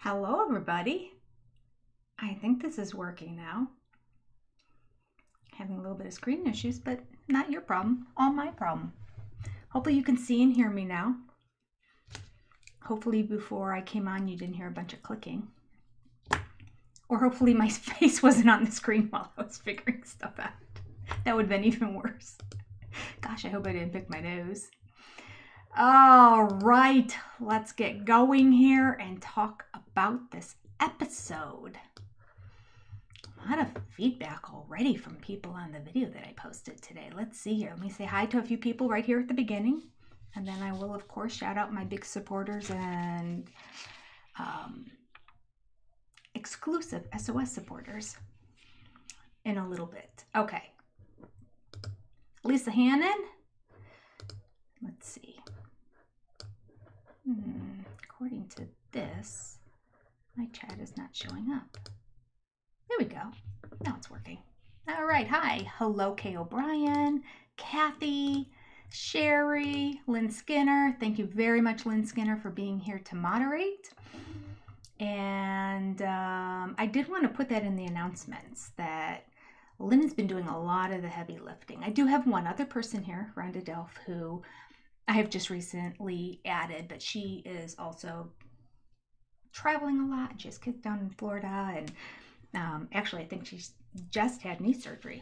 Hello, everybody. I think this is working now. Having a little bit of screen issues, but not your problem, all my problem. Hopefully you can see and hear me now. Hopefully before I came on you didn't hear a bunch of clicking. Or hopefully my face wasn't on the screen while I was figuring stuff out. That would have been even worse. Gosh, I hope I didn't pick my nose. All right, let's get going here and talk about this episode. A lot of feedback already from people on the video that I posted today. Let's see here. Let me say hi to a few people right here at the beginning. And then I will, of course, shout out my big supporters and exclusive SOS supporters in a little bit. Okay. Lisa Hannon. Let's see. According to this, my chat is not showing up. There we go. Now it's working. All right. Hi. Hello, Kay O'Brien, Kathy, Sherry, Lynn Skinner. Thank you very much, Lynn Skinner, for being here to moderate. And I did want to put that in the announcements that Lynn has been doing a lot of the heavy lifting. I do have one other person here, Rhonda Delph, who I have just recently added, but she is also traveling a lot. She has kids down in Florida, and actually I think she's just had knee surgery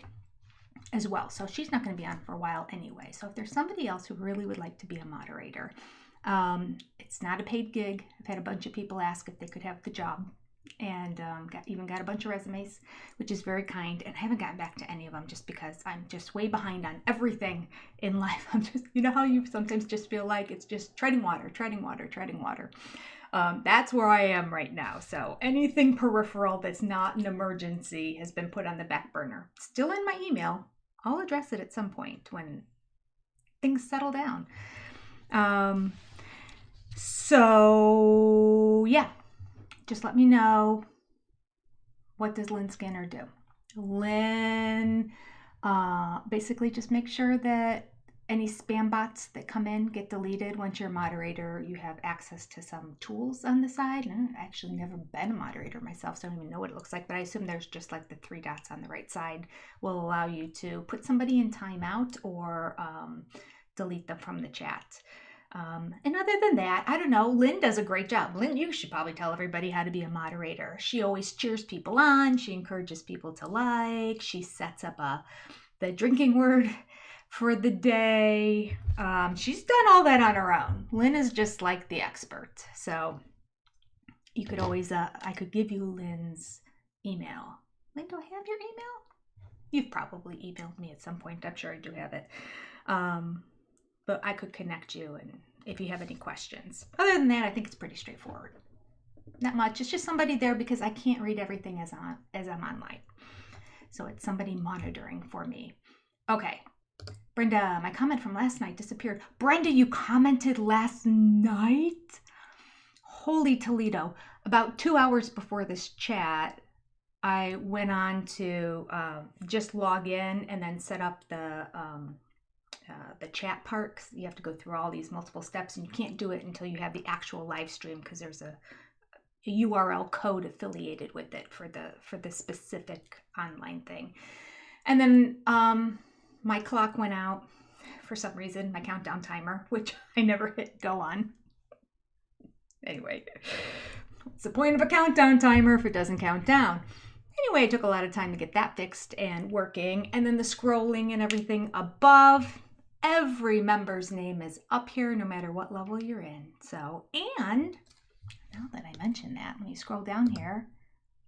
as well, so she's not going to be on for a while anyway. So if there's somebody else who really would like to be a moderator, it's not a paid gig. I've had a bunch of people ask if they could have the job, and got a bunch of resumes, which is very kind, and I haven't gotten back to any of them just because I'm just way behind on everything in life. I'm just, you know how you sometimes just feel like it's just treading water. That's where I am right now. So anything peripheral that's not an emergency has been put on the back burner. Still in my email. I'll address it at some point when things settle down. So yeah, just let me know. What does Lynn Skinner do? Lynn basically just make sure that any spam bots that come in get deleted. Once you're a moderator, you have access to some tools on the side. I've actually never been a moderator myself, so I don't even know what it looks like, but I assume there's just like the 3 dots on the right side will allow you to put somebody in timeout or delete them from the chat. And other than that, I don't know, Lynn does a great job. Lynn, you should probably tell everybody how to be a moderator. She always cheers people on. She encourages people to like. She sets up the drinking word for the day. She's done all that on her own. Lynn is just like the expert. So you could always, I could give you Lynn's email. Lynn, do I have your email? You've probably emailed me at some point. I'm sure I do have it. But I could connect you and if you have any questions. Other than that, I think it's pretty straightforward. Not much. It's just somebody there because I can't read everything as I'm online. So it's somebody monitoring for me. Okay. Brenda, my comment from last night disappeared. Brenda, you commented last night? Holy Toledo. About 2 hours before this chat, I went on to just log in and then set up the chat part, 'cause you have to go through all these multiple steps, and you can't do it until you have the actual live stream because there's a URL code affiliated with it for the specific online thing. And then my clock went out for some reason, my countdown timer, which I never hit go on. Anyway, what's the point of a countdown timer if it doesn't count down? Anyway, it took a lot of time to get that fixed and working, and then the scrolling and everything above. Every member's name is up here no matter what level you're in. So, and now that I mention that, let me scroll down here.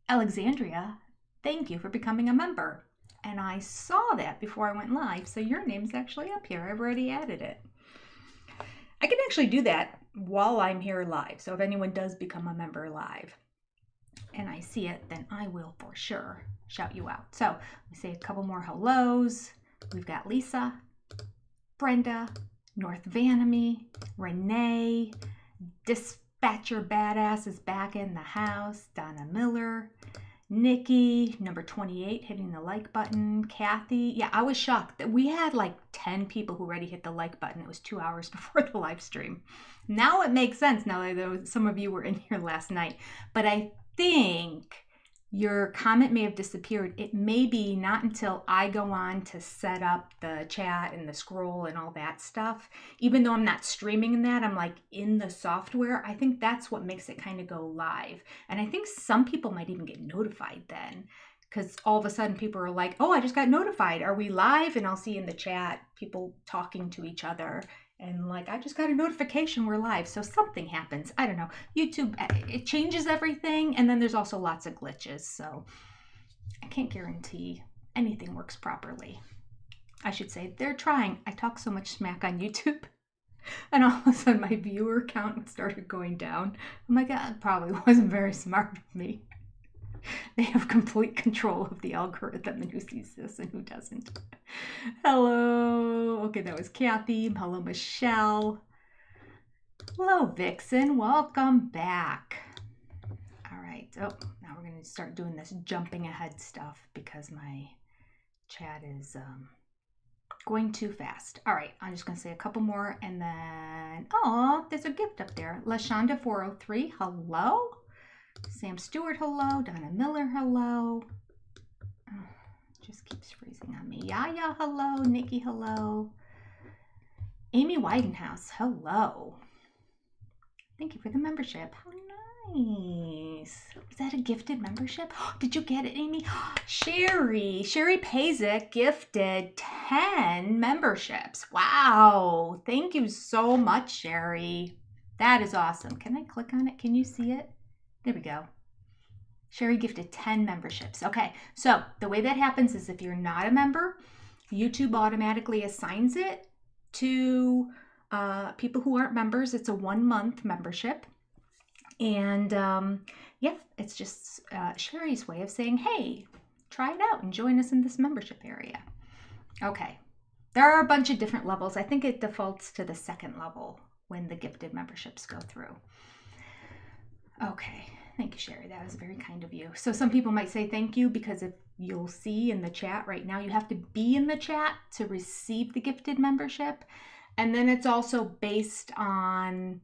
Alexandria, thank you for becoming a member. And I saw that before I went live, so your name's actually up here. I've already added it. I can actually do that while I'm here live. So if anyone does become a member live and I see it, then I will for sure shout you out. So let me say a couple more hellos. We've got Lisa, Brenda, North Vanamy, Renee, Dispatcher Badass is back in the house, Donna Miller, Nikki, number 28, hitting the like button. Kathy, yeah, I was shocked that we had like 10 people who already hit the like button. It was 2 hours before the live stream. Now it makes sense now that some of you were in here last night. But I think your comment may have disappeared. It may be not until I go on to set up the chat and the scroll and all that stuff. Even though I'm not streaming in that, I'm like in the software. I think that's what makes it kind of go live. And I think some people might even get notified then, because all of a sudden people are like, oh, I just got notified. Are we live? And I'll see in the chat people talking to each other. And like, I just got a notification we're live. So something happens. I don't know. YouTube, it changes everything. And then there's also lots of glitches. So I can't guarantee anything works properly. I should say they're trying. I talk so much smack on YouTube. And all of a sudden my viewer count started going down. I'm like, that probably wasn't very smart of me. They have complete control of the algorithm and who sees this and who doesn't. Hello. Okay, that was Kathy. Hello, Michelle. Hello, Vixen. Welcome back. All right. Oh, now we're going to start doing this jumping ahead stuff because my chat is going too fast. All right. I'm just going to say a couple more and then, oh, there's a gift up there. LaShonda 403. Hello. Sam Stewart, hello. Donna Miller, hello. Oh, just keeps freezing on me. Yaya, hello. Nikki, hello. Amy Weidenhouse, hello. Thank you for the membership. How nice. Was that a gifted membership? Did you get it, Amy? Sherry Pazik gifted 10 memberships. Wow. Thank you so much, Sherry. That is awesome. Can I click on it? Can you see it? There we go. Sherry gifted 10 memberships. Okay, so the way that happens is if you're not a member, YouTube automatically assigns it to people who aren't members. It's a 1-month membership. And yeah, it's just Sherry's way of saying, hey, try it out and join us in this membership area. Okay, there are a bunch of different levels. I think it defaults to the 2nd level when the gifted memberships go through. Okay, thank you, Sherry. That was very kind of you. So some people might say thank you because if you'll see in the chat right now, you have to be in the chat to receive the gifted membership. And then it's also based on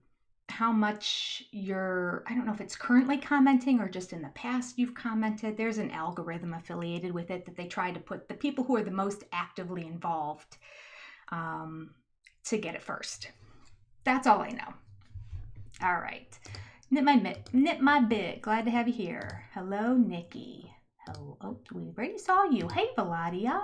how much you're, I don't know if it's currently commenting or just in the past you've commented. There's an algorithm affiliated with it that they try to put the people who are the most actively involved to get it first. That's all I know. All right. Knit my bit. Glad to have you here. Hello, Nikki. Hello. Oh, we already saw you. Hey, Valadia.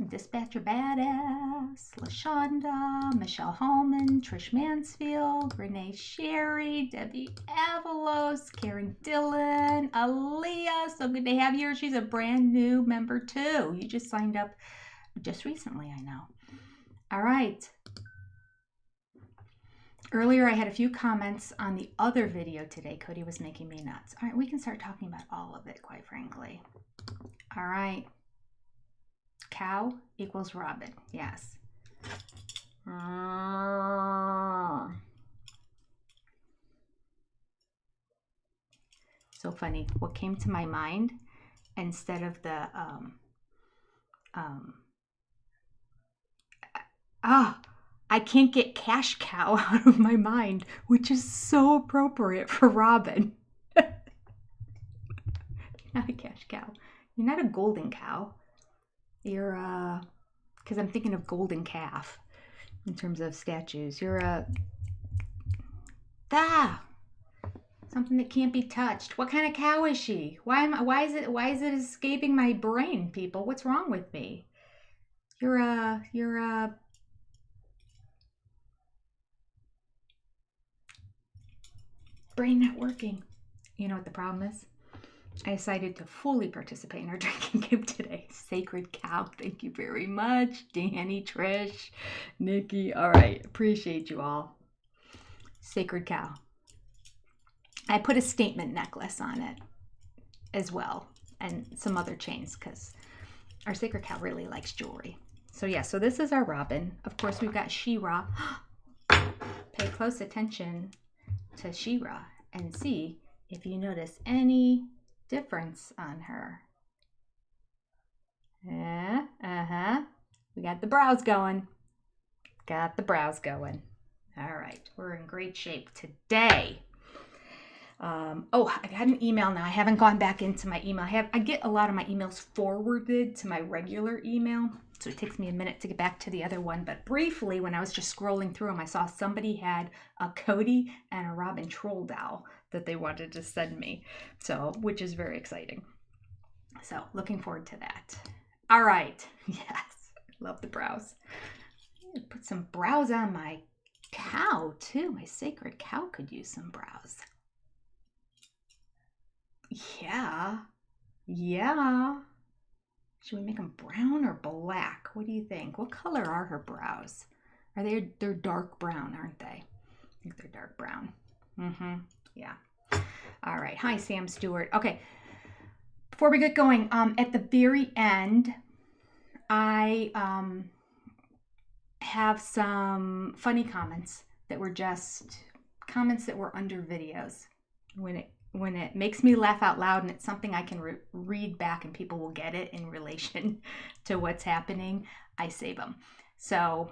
Dispatcher Badass. LaShonda. Michelle Hallman. Trish Mansfield. Renee Sherry. Debbie Avalos. Karen Dillon. Aaliyah. So good to have you here. She's a brand new member too. You just signed up just recently, I know. All right. Earlier, I had a few comments on the other video today. Cody was making me nuts. All right, we can start talking about all of it, quite frankly. All right. Cow equals Robin. Yes. So funny. What came to my mind instead of the I can't get cash cow out of my mind, which is so appropriate for Robin. Not a cash cow. You're not a golden cow. You're because I'm thinking of golden calf in terms of statues. You're something that can't be touched. What kind of cow is she? Why is it escaping my brain, people? What's wrong with me? You're a brain not working. You know what the problem is? I decided to fully participate in our drinking game today. Sacred cow. Thank you very much. Danny, Trish, Nikki. All right. Appreciate you all. Sacred cow. I put a statement necklace on it as well and some other chains because our sacred cow really likes jewelry. So yeah, so this is our Robin. Of course, we've got She-Ra. Pay close attention to She-Ra and see if you notice any difference on her. Yeah, we got the brows going. Got the brows going. All right, we're in great shape today. Oh, I got an email now. I haven't gone back into my email. I get a lot of my emails forwarded to my regular email, so it takes me a minute to get back to the other one. But briefly, when I was just scrolling through them, I saw somebody had a Cody and a Robin Troll doll that they wanted to send me, so which is very exciting. So looking forward to that. All right, yes, love the brows. I'm gonna put some brows on my cow too. My sacred cow could use some brows. Yeah. Should we make them brown or black? What do you think? What color are her brows? They're dark brown, aren't they? I think they're dark brown. Yeah. All right. Hi, Sam Stewart. Okay. Before we get going, at the very end, I have some funny comments that were just comments that were under videos. When it makes me laugh out loud and it's something I can read back and people will get it in relation to what's happening, I save them. So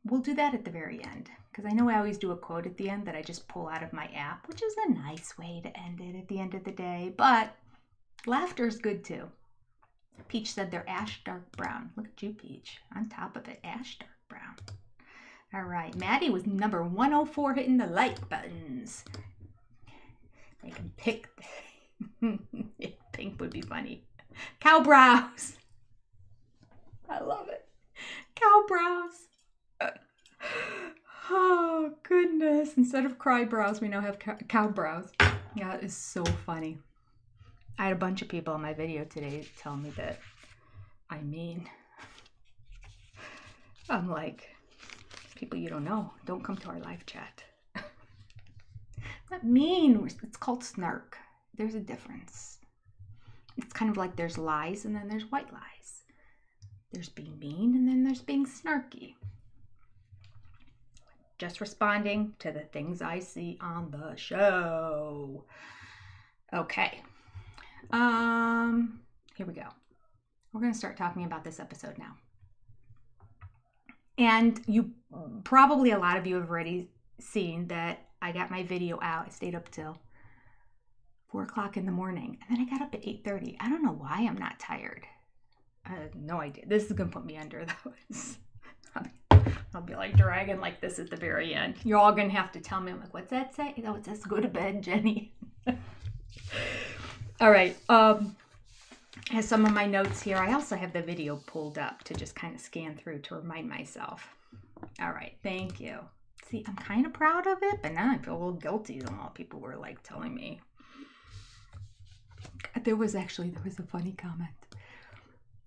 we'll do that at the very end, because I know I always do a quote at the end that I just pull out of my app, which is a nice way to end it at the end of the day, but laughter is good too. Peach said they're ash dark brown. Look at you, Peach, on top of it, ash dark brown. All right, Maddie was number 104 hitting the like buttons. I can pick. Pink would be funny. Cow brows. I love it. Cow brows. Oh, goodness. Instead of cry brows, we now have cow brows. Yeah, it is so funny. I had a bunch of people in my video today tell me that I'm mean. I'm like, people you don't know, don't come to our live chat. Not mean, it's called snark. There's a difference. It's kind of like there's lies and then there's white lies. There's being mean and then there's being snarky. Just responding to the things I see on the show. Okay. Here we go. We're going to start talking about this episode now. And you probably, a lot of you have already seen that I got my video out. I stayed up till 4 o'clock in the morning, and then I got up at 8:30. I don't know why I'm not tired. I have no idea. This is gonna put me under those. I'll be like dragging like this at the very end. You're all gonna have to tell me. I'm like, what's that say? Oh, it says go to bed, Jenny. All right. Has some of my notes here. I also have the video pulled up to just kind of scan through to remind myself. All right. Thank you. See, I'm kind of proud of it, but now I feel a little guilty. All people were like telling me. There was a funny comment.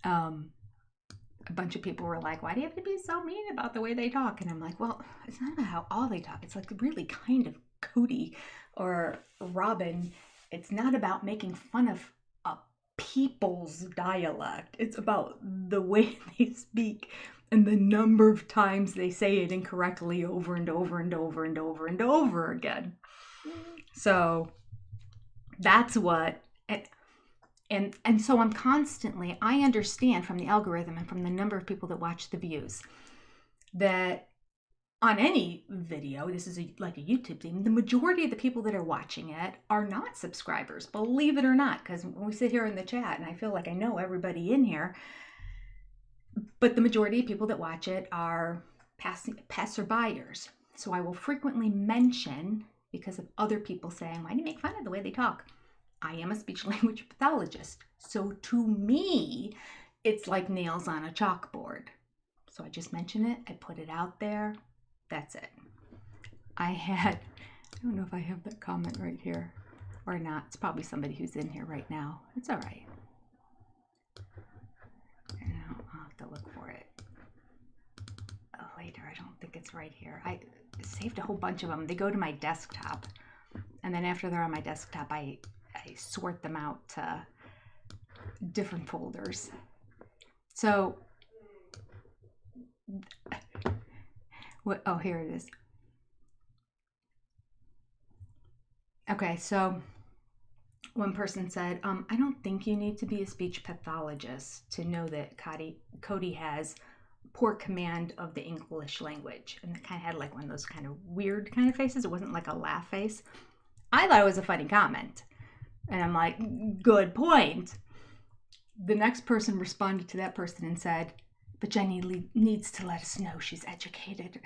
A bunch of people were like, why do you have to be so mean about the way they talk? And I'm like, well, it's not about how all they talk. It's like really kind of Cody or Robin. It's not about making fun of a people's dialect. It's about the way they speak and the number of times they say it incorrectly over and over and over and over and over again. So that's what, and so I'm constantly, I understand from the algorithm and from the number of people that watch the views that on any video, this is like a YouTube thing, the majority of the people that are watching it are not subscribers, believe it or not, because when we sit here in the chat and I feel like I know everybody in here, but the majority of people that watch it are passerbyers. So I will frequently mention, because of other people saying, why do you make fun of the way they talk? I am a speech language pathologist. So to me, it's like nails on a chalkboard. So I just mention it. I put it out there. That's it. I don't know if I have that comment right here or not. It's probably somebody who's in here right now. It's all right. I'll have to look for it later. I don't think it's right here. I saved a whole bunch of them. They go to my desktop. And then after they're on my desktop, I sort them out to different folders. So, oh, here it is. Okay, so one person said, I don't think you need to be a speech pathologist to know that Cody has poor command of the English language. And it kind of had like one of those kind of weird kind of faces. It wasn't like a laugh face. I thought it was a funny comment. And I'm like, good point. The next person responded to that person and said, but Jenny needs to let us know she's educated.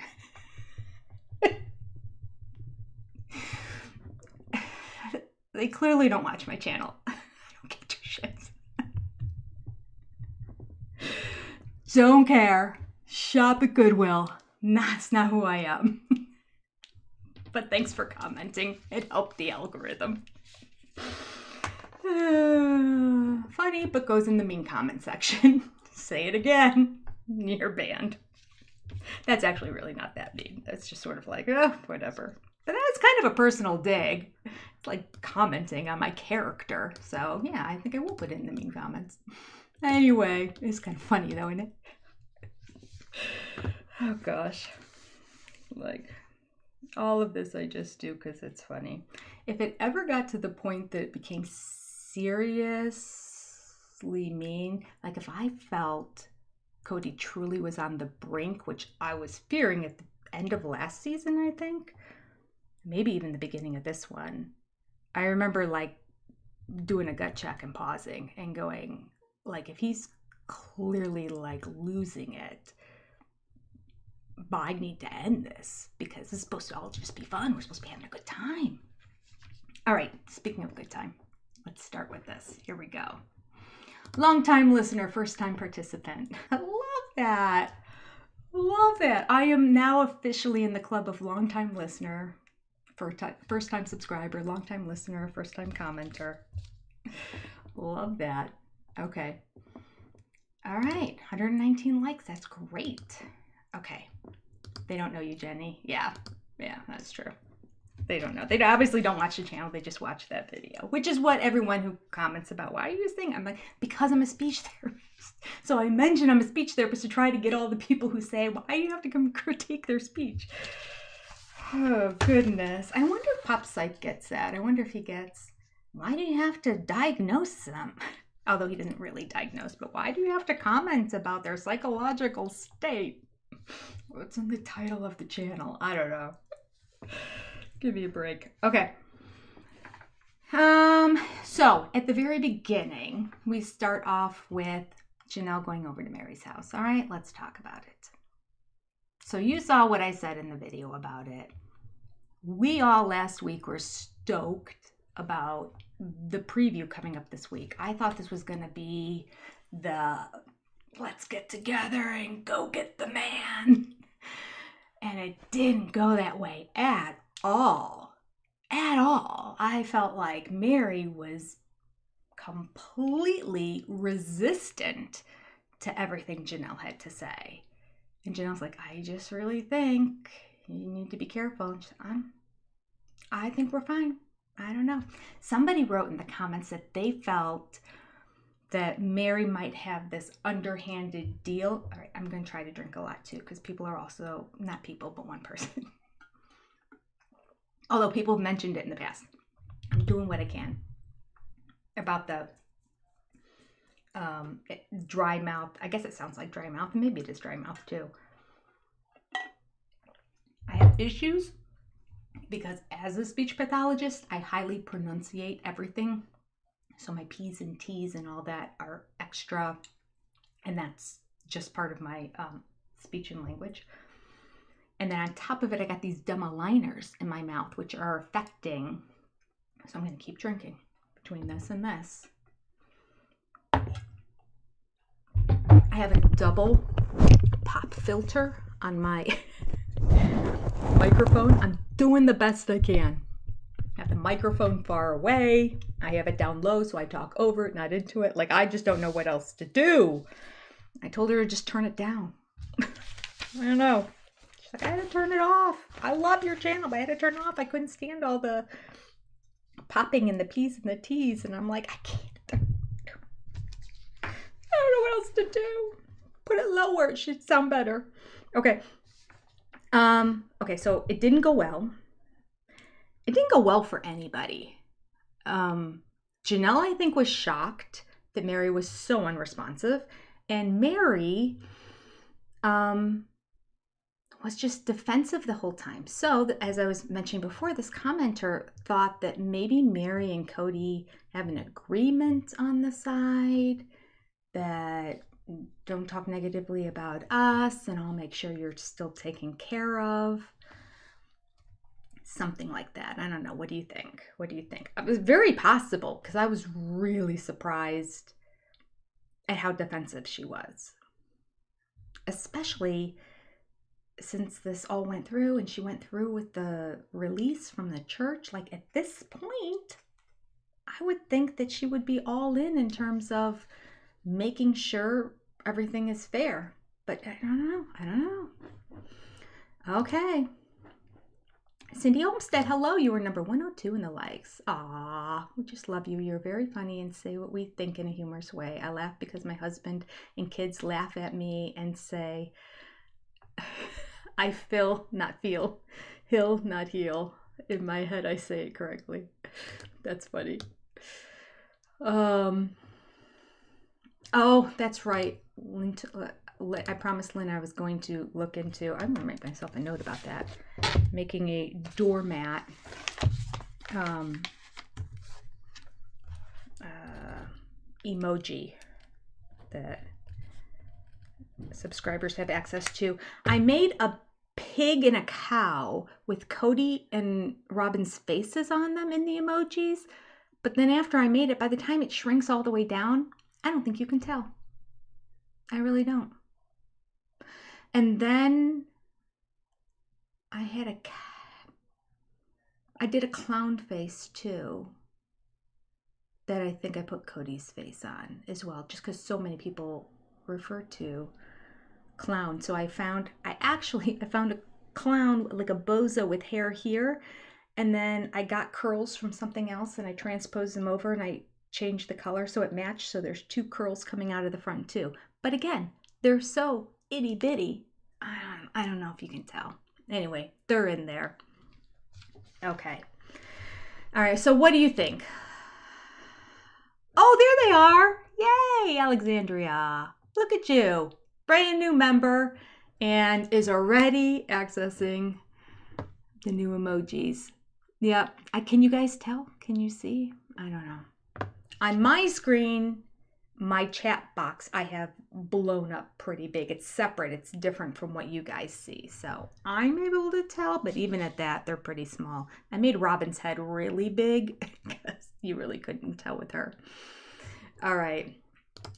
They clearly don't watch my channel. I don't give two shits. Don't care. Shop at Goodwill. That's not who I am. But thanks for commenting. It helped the algorithm. Funny, but goes in the mean comment section. Say it again. You're banned. That's actually really not that mean. That's just sort of like, whatever. But that's kind of a personal dig. It's like commenting on my character. So yeah, I think I will put it in the mean comments. Anyway, it's kind of funny though, isn't it? Oh gosh. Like, all of this I just do because it's funny. If it ever got to the point that it became seriously mean, like if I felt Cody truly was on the brink, which I was fearing at the end of last season, I think, maybe even the beginning of this one, I remember like doing a gut check and pausing and going, like, if he's clearly like losing it, but I need to end this because this is supposed to all just be fun. We're supposed to be having a good time. All right, speaking of a good time, let's start with this. Here we go. Long-time listener, first-time participant. I love that. Love that. I am now officially in the club of long-time listener, first-time subscriber, long-time listener, first-time commenter. Love that. Okay. All right, 119 likes. That's great. Okay. They don't know you, Jenny. Yeah, that's true. They don't know. They obviously don't watch the channel. They just watch that video, which is what everyone who comments about, why are you saying? I'm like, because I'm a speech therapist. So I mention I'm a speech therapist to try to get all the people who say, why do you have to come critique their speech? Oh, goodness. I wonder if Pop Psych gets that. I wonder if he gets, why do you have to diagnose them? Although he doesn't really diagnose, but why do you have to comment about their psychological state? What's in the title of the channel? I don't know. Give me a break. Okay. So at the very beginning, we start off with Janelle going over to Mary's house. All right, let's talk about it. So you saw what I said in the video about it. We all last week were stoked about the preview coming up this week. I thought this was going to be the let's get together and go get the man. And it didn't go that way at all. At all. I felt like Mary was completely resistant to everything Janelle had to say. And Janelle's like, I just really think you need to be careful. And she's like, I think we're fine. I don't know. Somebody wrote in the comments that they felt that Mary might have this underhanded deal. All right, I'm going to try to drink a lot too, because people are also, not people, but one person. Although people have mentioned it in the past. I'm doing what I can about the dry mouth. I guess it sounds like dry mouth. Maybe it is dry mouth too. I have issues because as a speech pathologist, I highly pronunciate everything. So my P's and T's and all that are extra, and that's just part of my speech and language. And then on top of it, I got these dumb aligners in my mouth, which are affecting. So I'm going to keep drinking between this and this. I have a double pop filter on my microphone. I'm doing the best I can. I have the microphone far away. I have it down low, so I talk over it, not into it. Like, I just don't know what else to do. I told her to just turn it down. I don't know. She's like, I had to turn it off. I love your channel, but I had to turn it off. I couldn't stand all the popping and the P's and the T's. And I'm like, I can't. I don't know what else to do. Put it lower. It should sound better. Okay. Okay, so it didn't go well. It didn't go well for anybody. Janelle, I think, was shocked that Mary was so unresponsive. And Mary was just defensive the whole time. So, as I was mentioning before, this commenter thought that maybe Mary and Cody have an agreement on the side that don't talk negatively about us and I'll make sure you're still taken care of. Something like that. I don't know. What do you think? What do you think? It was very possible because I was really surprised at how defensive she was. Especially since this all went through and she went through with the release from the church. Like at this point, I would think that she would be all in terms of making sure everything is fair. But I don't know. I don't know. Okay. Cindy Olmstead, hello. You were number 102 in the likes. Aw, we just love you. You're very funny and say what we think in a humorous way. I laugh because my husband and kids laugh at me and say, I feel, not feel. Heal, not heal. In my head, I say it correctly. That's funny. Oh, that's right. I promised Lynn I was going to look into, I'm going to make myself a note about that, making a doormat emoji that subscribers have access to. I made a pig and a cow with Cody and Robin's faces on them in the emojis, but then after I made it, by the time it shrinks all the way down, I don't think you can tell. I really don't. And then I did a clown face too that I think I put Cody's face on as well, just because so many people refer to clown. So I found a clown, like a bozo with hair here, and then I got curls from something else and I transposed them over and I changed the color so it matched. So there's two curls coming out of the front too. But again, they're so itty bitty. I don't know if you can tell. Anyway, they're in there. Okay. All right. So what do you think? Oh, there they are. Yay, Alexandria. Look at you. Brand new member and is already accessing the new emojis. Yep. Can you guys tell? Can you see? I don't know. On my screen, my chat box I have blown up pretty big. It's separate. It's different from what you guys see. So I'm able to tell, but even at that, they're pretty small. I made Robin's head really big because you really couldn't tell with her. All right.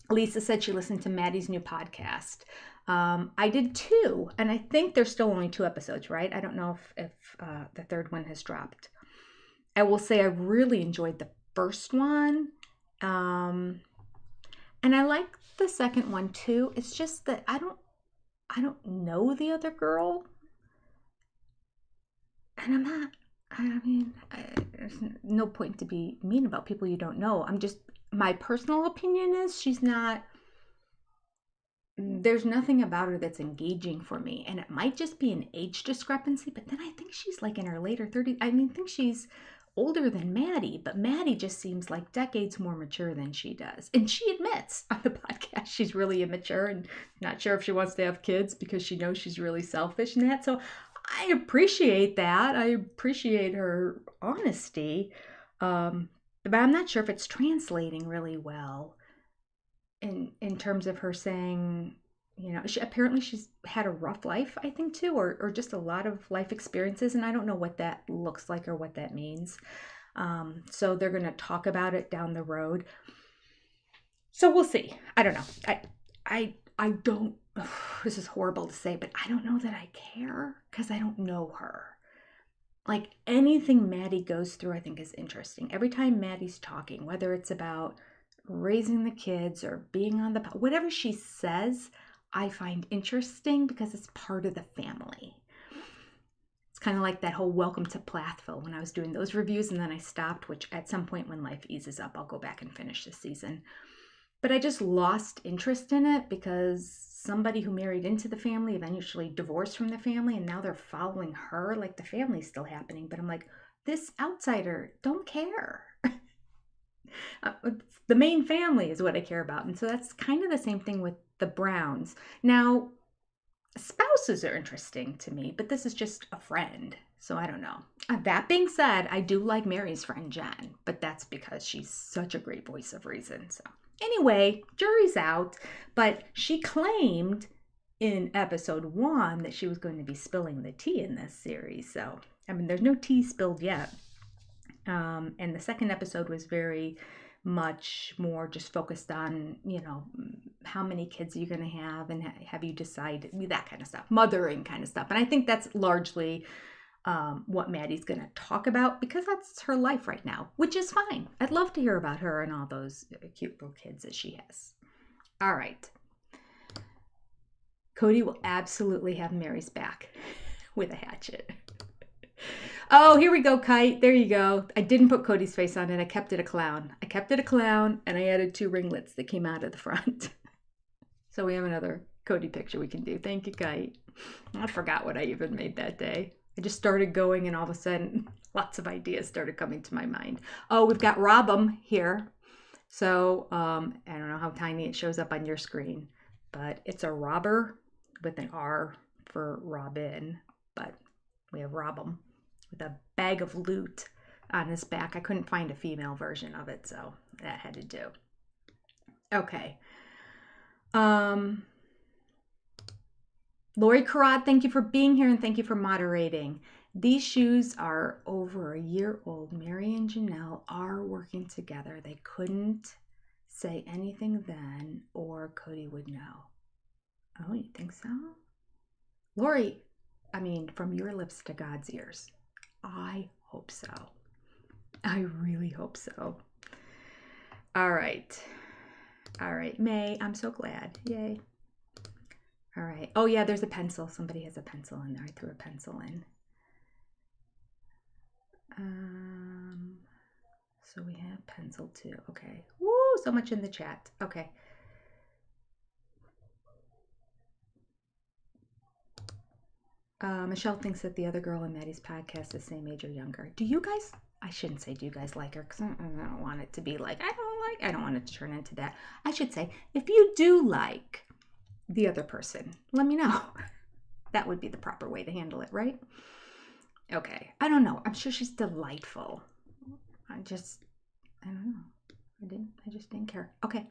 Lisa said she listened to Maddie's new podcast. I did too, and I think there's still only 2 episodes, right? I don't know if the third one has dropped. I will say I really enjoyed the first one. And I like the second one too. It's just that I don't know the other girl. And there's no point to be mean about people you don't know. My personal opinion is there's nothing about her that's engaging for me. And it might just be an age discrepancy, but then I think she's like in her later 30s. I think she's older than Maddie, but Maddie just seems like decades more mature than she does. And she admits on the podcast she's really immature and not sure if she wants to have kids because she knows she's really selfish and that. So I appreciate that. I appreciate her honesty. But I'm not sure if it's translating really well in terms of her saying, she's had a rough life, I think, too, or just a lot of life experiences, and I don't know what that looks like or what that means. So they're going to talk about it down the road. So we'll see. I don't know. I don't, this is horrible to say, but I don't know that I care because I don't know her. Like anything Maddie goes through, I think is interesting. Every time Maddie's talking, whether it's about raising the kids or being on whatever she says, I find interesting because it's part of the family. It's kind of like that whole Welcome to Plathville when I was doing those reviews and then I stopped, which at some point when life eases up, I'll go back and finish this season. But I just lost interest in it because somebody who married into the family eventually divorced from the family and now they're following her. Like the family's still happening, but I'm like, this outsider don't care. The main family is what I care about. And so that's kind of the same thing with the Browns. Now, spouses are interesting to me, but this is just a friend. So I don't know. That being said, I do like Mary's friend Jen, but that's because she's such a great voice of reason. So anyway, jury's out, but she claimed in episode 1 that she was going to be spilling the tea in this series. So, I mean, there's no tea spilled yet. And the second episode was very much more just focused on, how many kids are you going to have and have you decided, that kind of stuff, mothering kind of stuff. And I think that's largely what Maddie's going to talk about because that's her life right now, which is fine. I'd love to hear about her and all those cute little kids that she has. All right. Cody will absolutely have Mary's back with a hatchet. Oh, here we go, Kite. There you go. I didn't put Cody's face on it. I kept it a clown. And I added 2 ringlets that came out of the front. So we have another Cody picture we can do. Thank you, Kite. I forgot what I even made that day. I just started going and all of a sudden lots of ideas started coming to my mind. Oh, we've got Rob'em here. So I don't know how tiny it shows up on your screen, but it's a robber with an R for Robin, but we have Rob'em with a bag of loot on his back. I couldn't find a female version of it, so that had to do. Okay. Lori Carrad, thank you for being here and thank you for moderating. These shoes are over a year old. Mary and Janelle are working together. They couldn't say anything then or Cody would know. Oh, you think so? Lori, I mean, from your lips to God's ears. I hope so. I really hope so. All right. All right, May, I'm so glad. Yay. All right. Oh, yeah, there's a pencil. Somebody has a pencil in there. I threw a pencil in. So we have pencil too. Okay. Woo, so much in the chat. Okay. Michelle thinks that the other girl in Maddie's podcast is the same age or younger. Do you guys, I shouldn't say do you guys like her because I don't want it to be like, I don't want it to turn into that. I should say, if you do like the other person, let me know. That would be the proper way to handle it, right? Okay. I don't know. I'm sure she's delightful. I don't know. I just didn't care. Okay.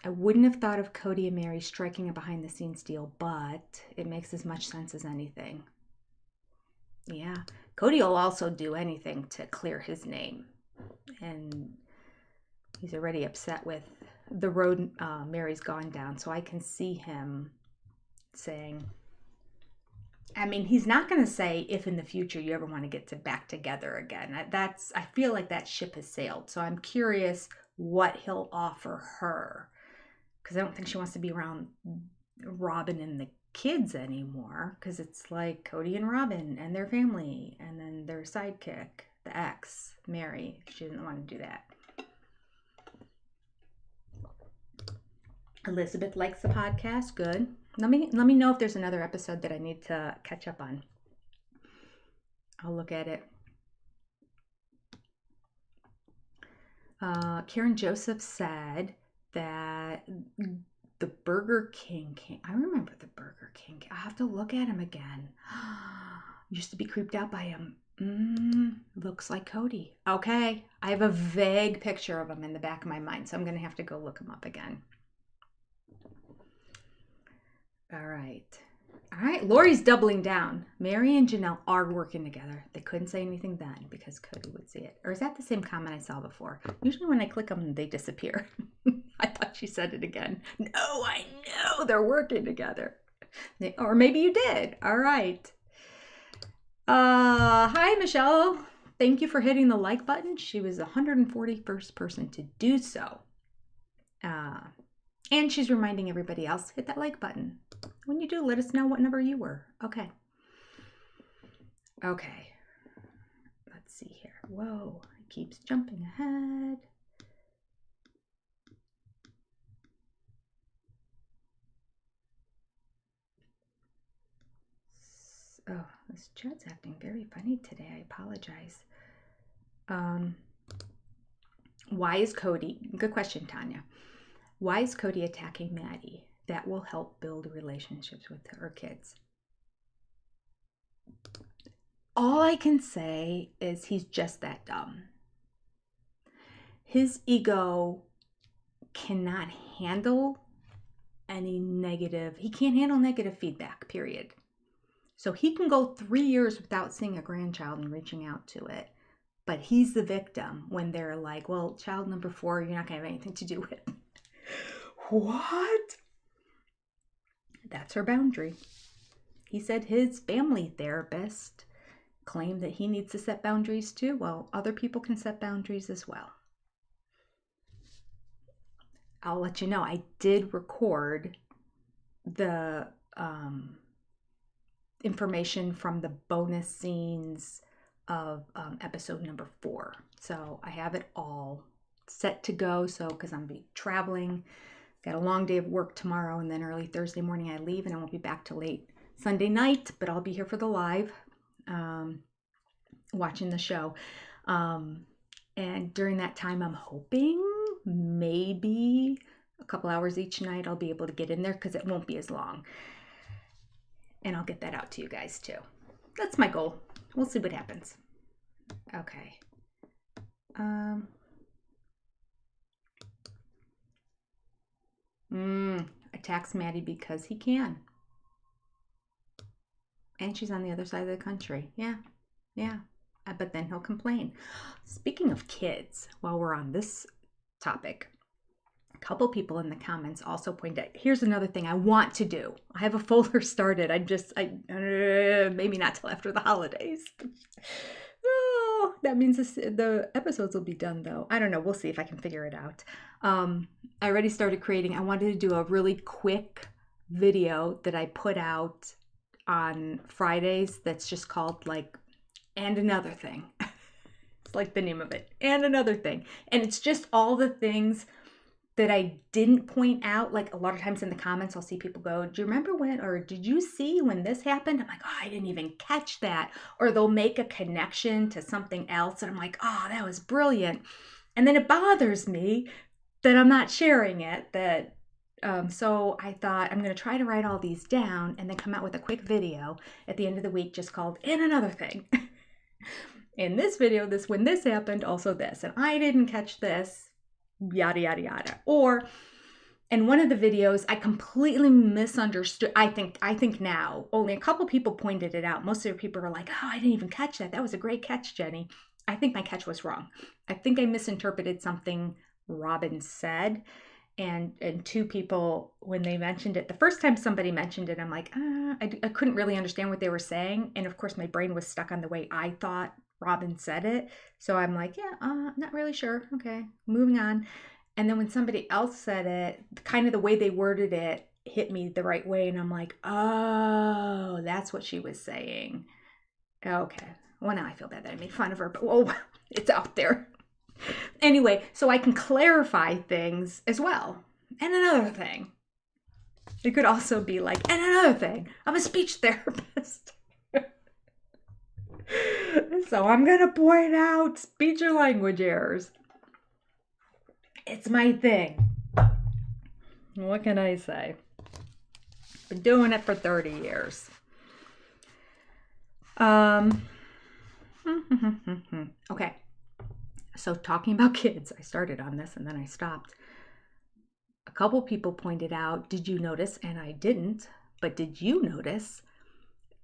I wouldn't have thought of Cody and Mary striking a behind the scenes deal, but it makes as much sense as anything. Yeah. Cody will also do anything to clear his name. And he's already upset with the road Mary's gone down. So I can see him saying, I mean, he's not going to say if in the future you ever want to get back together again. I feel like that ship has sailed. So I'm curious what he'll offer her. Because I don't think she wants to be around Robin and the kids anymore. Because it's like Cody and Robin and their family. And then their sidekick, the ex, Mary. She didn't want to do that. Elizabeth likes the podcast. Good. Let me know if there's another episode that I need to catch up on. I'll look at it. Karen Joseph said that the Burger King came. I remember the Burger King. I have to look at him again. Used to be creeped out by him. Looks like Cody. Okay. I have a vague picture of him in the back of my mind, so I'm going to have to go look him up again. All right. Lori's doubling down. Mary and Janelle are working together. They couldn't say anything then because Cody would see it. Or is that the same comment I saw before? Usually when I click them, they disappear. I thought she said it again. No, I know they're working together. Or maybe you did. All right. Hi, Michelle. Thank you for hitting the like button. She was the 141st person to do so. And she's reminding everybody else, hit that like button. When you do, let us know what number you were. Okay. Let's see here. Whoa, it keeps jumping ahead. Oh, this chat's acting very funny today. I apologize. Why is Cody, good question, Tanya. Why is Cody attacking Maddie? That will help build relationships with her kids. All I can say is he's just that dumb. His ego cannot handle any negative, he can't handle negative feedback, period. So he can go 3 years without seeing a grandchild and reaching out to it. But he's the victim when they're like, well, child number 4, you're not going to have anything to do with. What? That's her boundary. He said his family therapist claimed that he needs to set boundaries too. Well, other people can set boundaries as well. I'll let you know, I did record the information from the bonus scenes of episode number 4. So I have it all set to go. So, because I'm be traveling, got a long day of work tomorrow, and then early Thursday morning I leave, and I won't be back till late Sunday night, but I'll be here for the live, watching the show. And during that time, I'm hoping maybe a couple hours each night I'll be able to get in there, because it won't be as long. And I'll get that out to you guys too. That's my goal. We'll see what happens. Okay. Attacks Maddie because he can. And she's on the other side of the country. Yeah. But then he'll complain. Speaking of kids, while we're on this topic, a couple people in the comments also pointed out, here's another thing I want to do. I have a folder started. Maybe not till after the holidays. Oh, that means the episodes will be done though. I don't know. We'll see if I can figure it out. I already started creating. I wanted to do a really quick video that I put out on Fridays that's just called like, and another thing. It's like the name of it, and another thing. And it's just all the things that I didn't point out. Like a lot of times in the comments, I'll see people go, do you remember when, or did you see when this happened? I'm like, oh, I didn't even catch that. Or they'll make a connection to something else. And I'm like, oh, that was brilliant. And then it bothers me that I'm not sharing it. So I thought I'm going to try to write all these down and then come out with a quick video at the end of the week just called, and another thing. In this video, when this happened, also this. And I didn't catch this. Yada, yada, yada. Or in one of the videos, I completely misunderstood. I think now, only a couple people pointed it out. Most of the people are like, oh, I didn't even catch that. That was a great catch, Jenny. I think my catch was wrong. I think I misinterpreted something Robin said. And 2 people, when they mentioned it, the first time somebody mentioned it, I'm like, I couldn't really understand what they were saying. And of course, my brain was stuck on the way I thought Robin said it. So I'm like, yeah, not really sure. Okay, moving on. And then when somebody else said it, kind of the way they worded it hit me the right way. And I'm like, oh, that's what she was saying. Okay. Well, now I feel bad that I made fun of her, but whoa, it's out there. Anyway, so I can clarify things as well. And another thing. It could also be like, and another thing. I'm a speech therapist. So I'm going to point out speech or language errors. It's my thing. What can I say? Been doing it for 30 years. Okay. So talking about kids, I started on this and then I stopped. A couple people pointed out, did you notice? And I didn't, but did you notice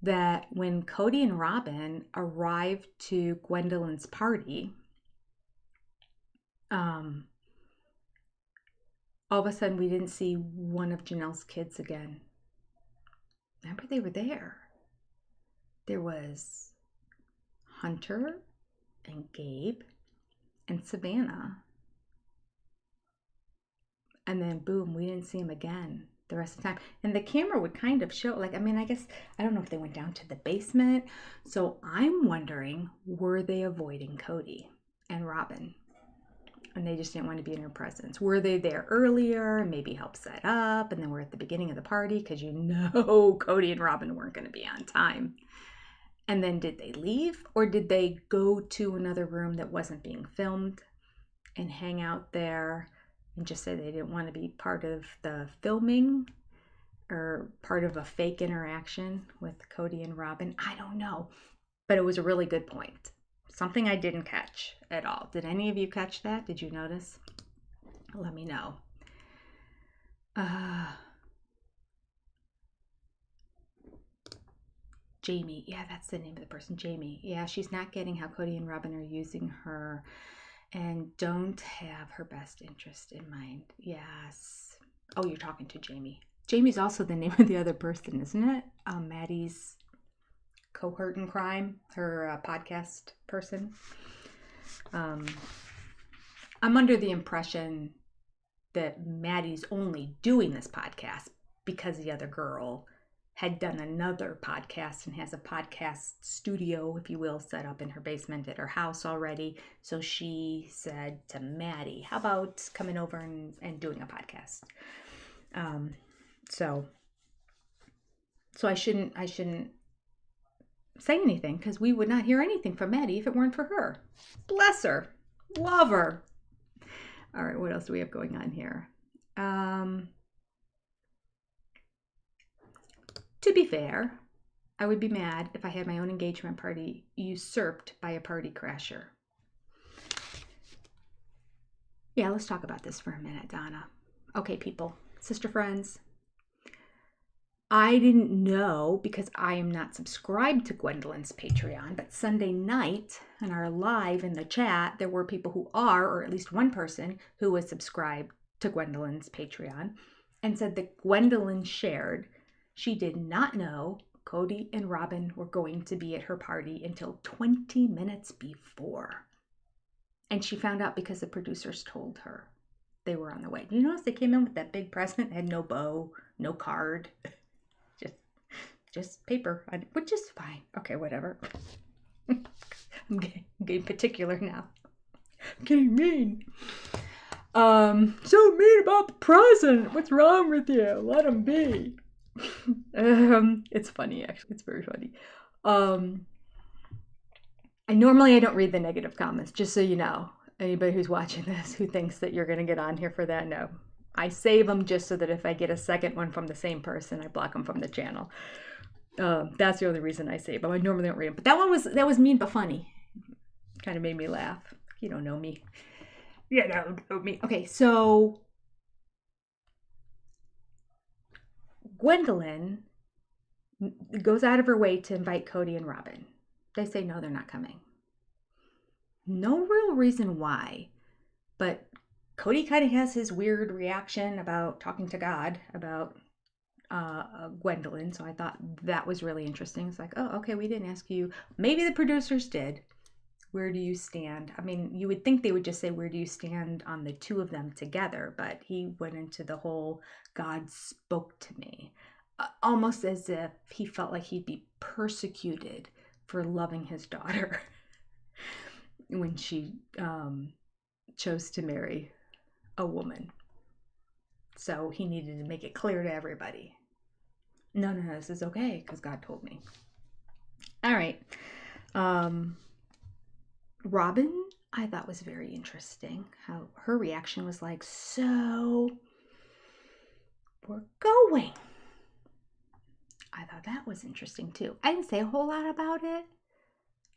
that when Cody and Robin arrived to Gwendolyn's party, all of a sudden we didn't see one of Janelle's kids again. Remember, they were there. There was Hunter and Gabe and Savannah. And then boom, we didn't see him again the rest of the time. And the camera would kind of show, like, I guess, I don't know if they went down to the basement. So I'm wondering, were they avoiding Cody and Robin? And they just didn't want to be in her presence. Were they there earlier and maybe help set up? And then we're at the beginning of the party because Cody and Robin weren't going to be on time. And then did they leave, or did they go to another room that wasn't being filmed and hang out there and just say they didn't want to be part of the filming or part of a fake interaction with Cody and Robin? I don't know. But it was a really good point. Something I didn't catch at all. Did any of you catch that? Did you notice? Let me know. Jamie. Yeah, that's the name of the person. Jamie. Yeah, she's not getting how Cody and Robin are using her and don't have her best interest in mind. Yes. Oh, you're talking to Jamie. Jamie's also the name of the other person, isn't it? Maddie's cohort in crime, her podcast person. I'm under the impression that Maddie's only doing this podcast because the other girl had done another podcast and has a podcast studio, if you will, set up in her basement at her house already. So she said to Maddie, how about coming over and doing a podcast? So I shouldn't say anything, because we would not hear anything from Maddie if it weren't for her. Bless her. Love her. All right, what else do we have going on here? To be fair, I would be mad if I had my own engagement party usurped by a party crasher. Yeah, let's talk about this for a minute, Donna. Okay, people, sister friends. I didn't know, because I am not subscribed to Gwendlyn's Patreon, but Sunday night in our live in the chat, there were people who are, or at least one person who was subscribed to Gwendlyn's Patreon, and said that Gwendlyn shared she did not know Cody and Robin were going to be at her party until 20 minutes before. And she found out because the producers told her they were on the way. Do you notice they came in with that big present, had no bow, no card, just paper, which is fine. Okay, whatever. I'm getting particular now. I'm getting mean. So mean about the present. What's wrong with you? Let them be. It's funny, actually. It's very funny. I don't read the negative comments, just so you know. Anybody who's watching this who thinks that you're going to get on here for that, no. I save them just so that if I get a second one from the same person, I block them from the channel. That's the only reason I save them. I normally don't read them. But that was mean but funny. Kind of made me laugh. You don't know me. You don't know me. Okay, so Gwendlyn goes out of her way to invite Cody and Robin. They say no, they're not coming. No real reason why, but Cody kind of has his weird reaction about talking to God about Gwendlyn, so I thought that was really interesting. It's like, oh, okay, we didn't ask you. Maybe the producers did. Where do you stand? I mean, you would think they would just say, where do you stand on the two of them together? But he went into the whole God spoke to me, almost as if he felt like he'd be persecuted for loving his daughter when she chose to marry a woman. So he needed to make it clear to everybody. No, this is okay because God told me. All right. Robin, I thought was very interesting. How her reaction was like, so we're going. I thought that was interesting too. I didn't say a whole lot about it.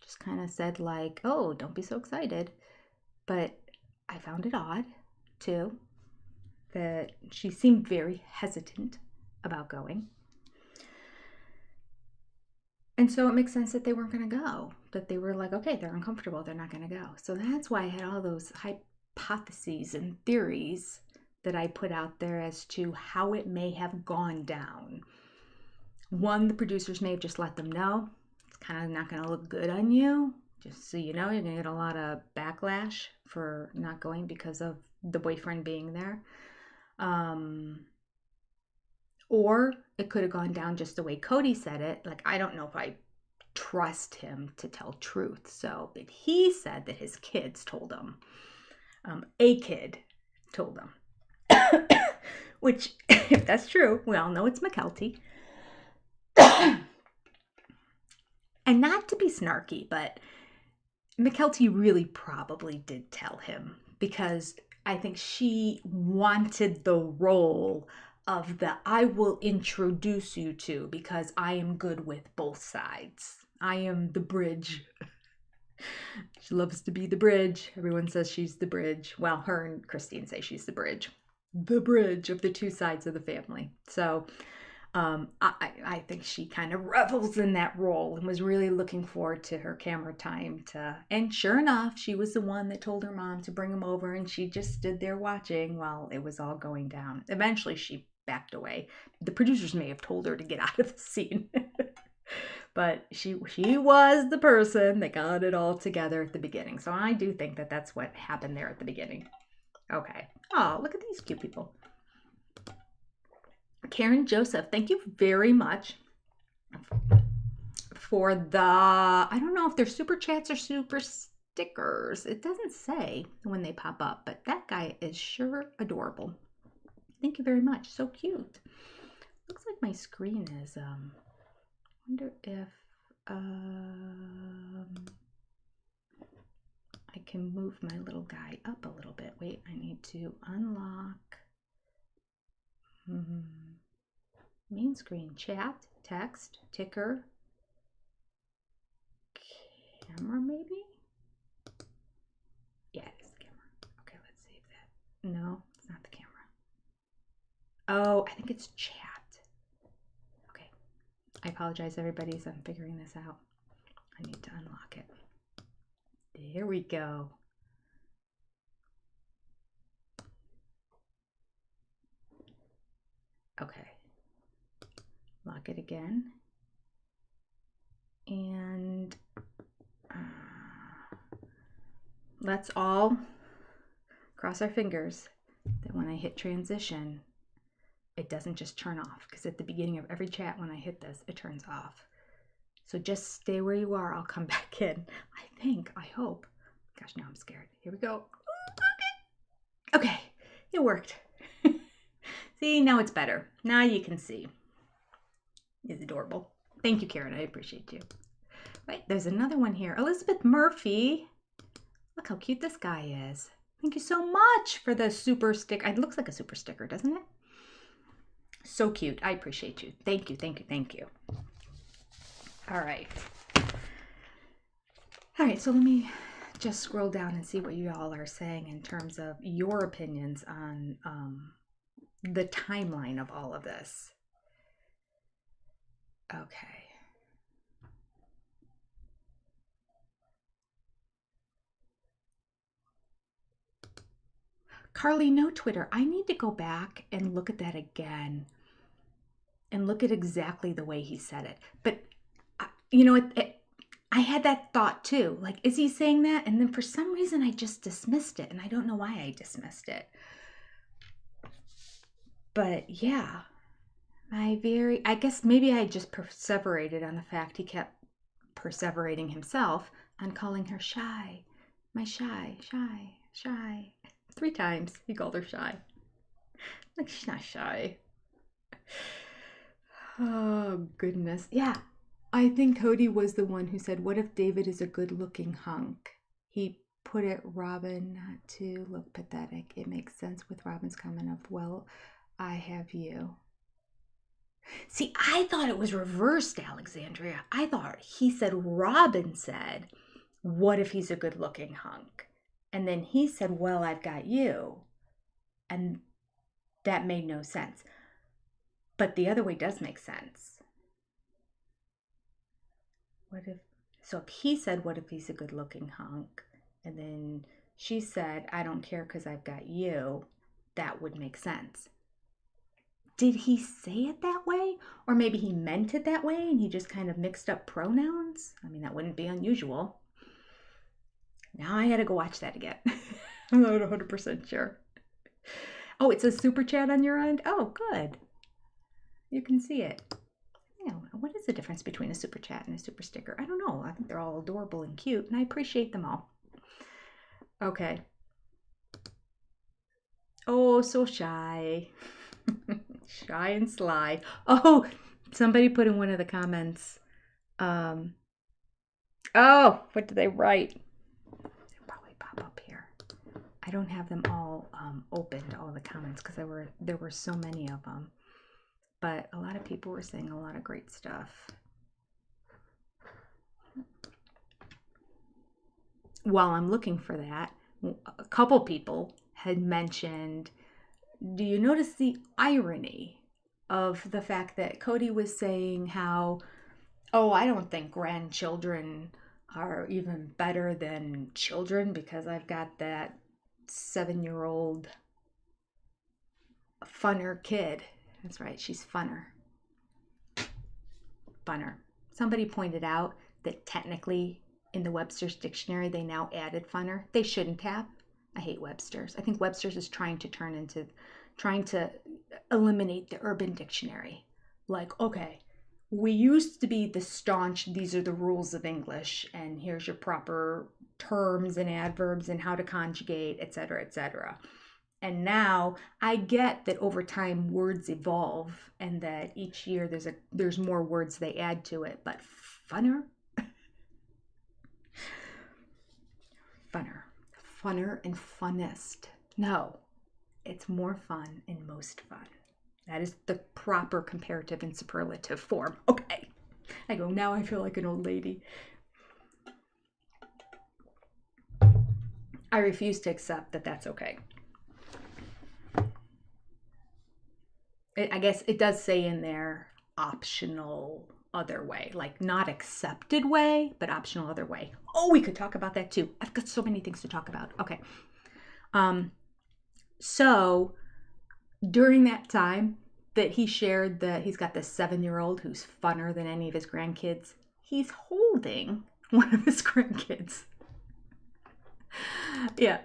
Just kind of said like, oh, don't be so excited. But I found it odd too that she seemed very hesitant about going. And so it makes sense that they weren't going to go, that they were like, okay, they're uncomfortable, they're not going to go. So that's why I had all those hypotheses and theories that I put out there as to how it may have gone down. One, the producers may have just let them know. It's kind of not going to look good on you. Just so you know, you're going to get a lot of backlash for not going because of the boyfriend being there. Or it could have gone down just the way Cody said it. Like, I don't know if I trust him to tell truth. So, but he said that his kids told him. A kid told him. Which, if that's true, we all know it's McKelty. And not to be snarky, but McKelty really probably did tell him, because I think she wanted the role of the I will introduce you to, because I am good with both sides. I am the bridge. She loves to be the bridge. Everyone says she's the bridge. Well, her and Christine say she's the bridge of the two sides of the family. So I think she kind of revels in that role and was really looking forward to her camera time and sure enough, she was the one that told her mom to bring him over, and she just stood there watching while it was all going down. Eventually she backed away. The producers may have told her to get out of the scene. But she was the person that got it all together at the beginning. So I do think that that's what happened there at the beginning. Okay. Oh, look at these cute people. Karen Joseph, thank you very much for the, I don't know if they're super chats or super stickers. It doesn't say when they pop up, but that guy is sure adorable. Thank you very much. So cute. Looks like my screen is, wonder if I can move my little guy up a little bit. Wait, I need to unlock main screen, chat, text, ticker, camera maybe? Yeah, it's the camera. Okay, let's save that. No, it's not the camera. Oh, I think it's chat. Okay. I apologize, everybody, as I'm figuring this out. I need to unlock it. There we go. Okay. Lock it again. And let's all cross our fingers that when I hit transition, it doesn't just turn off, because at the beginning of every chat when I hit this, it turns off. So just stay where you are. I'll come back in. I hope. Gosh, now I'm scared. Here we go. Okay, it worked. See, now it's better. Now you can see. It's adorable. Thank you, Karen. I appreciate you. Right, there's another one here. Elizabeth Murphy. Look how cute this guy is. Thank you so much for the super sticker. It looks like a super sticker, doesn't it? So cute. I appreciate you. Thank you, thank you, thank you. All right. All right, so let me just scroll down and see what you all are saying in terms of your opinions on the timeline of all of this. Okay. Carly, no Twitter. I need to go back and look at that again and look at exactly the way he said it. But, you know, I had that thought too. Like, is he saying that? And then for some reason, I just dismissed it. And I don't know why I dismissed it. But yeah, I guess maybe I just perseverated on the fact he kept perseverating himself on calling her shy. My shy. 3 times he called her shy. Like, she's not shy. Oh, goodness. Yeah, I think Cody was the one who said, what if David is a good-looking hunk? He put it, Robin, not to look pathetic. It makes sense with Robin's comment of, well, I have you. See, I thought it was reversed, Alexandria. I thought he said, Robin said, what if he's a good-looking hunk? And then he said, well, I've got you. And that made no sense. But the other way does make sense. So if he said, what if he's a good-looking hunk? And then she said, I don't care because I've got you. That would make sense. Did he say it that way? Or maybe he meant it that way and he just kind of mixed up pronouns? I mean, that wouldn't be unusual. Now I gotta go watch that again. I'm not 100% sure. Oh, it's a super chat on your end? Oh, good. You can see it. Yeah, what is the difference between a super chat and a super sticker? I don't know. I think they're all adorable and cute, and I appreciate them all. Okay. Oh, so shy. Shy and sly. Oh, somebody put in one of the comments, Oh, what did they write? They'll probably pop up here. I don't have them all opened, all the comments, because there were so many of them. But a lot of people were saying a lot of great stuff. While I'm looking for that, a couple people had mentioned, do you notice the irony of the fact that Cody was saying how, oh, I don't think grandchildren are even better than children because I've got that 7-year-old funner kid. That's right, she's funner. Funner. Somebody pointed out that technically in the Webster's dictionary they now added funner. They shouldn't have. I hate Webster's. I think Webster's is trying to eliminate the Urban Dictionary. Like, okay, we used to be the staunch, these are the rules of English, and here's your proper terms and adverbs and how to conjugate, etc., etc. And now I get that over time words evolve and that each year there's more words they add to it, but funner? Funner and funnest. No, it's more fun and most fun. That is the proper comparative and superlative form. Okay. I go, now I feel like an old lady. I refuse to accept that that's okay. I guess it does say in there optional other way, like not accepted way, but optional other way. Oh, we could talk about that too. I've got so many things to talk about. Okay. So during that time that he shared that he's got this 7-year-old who's funner than any of his grandkids, he's holding one of his grandkids. Yeah.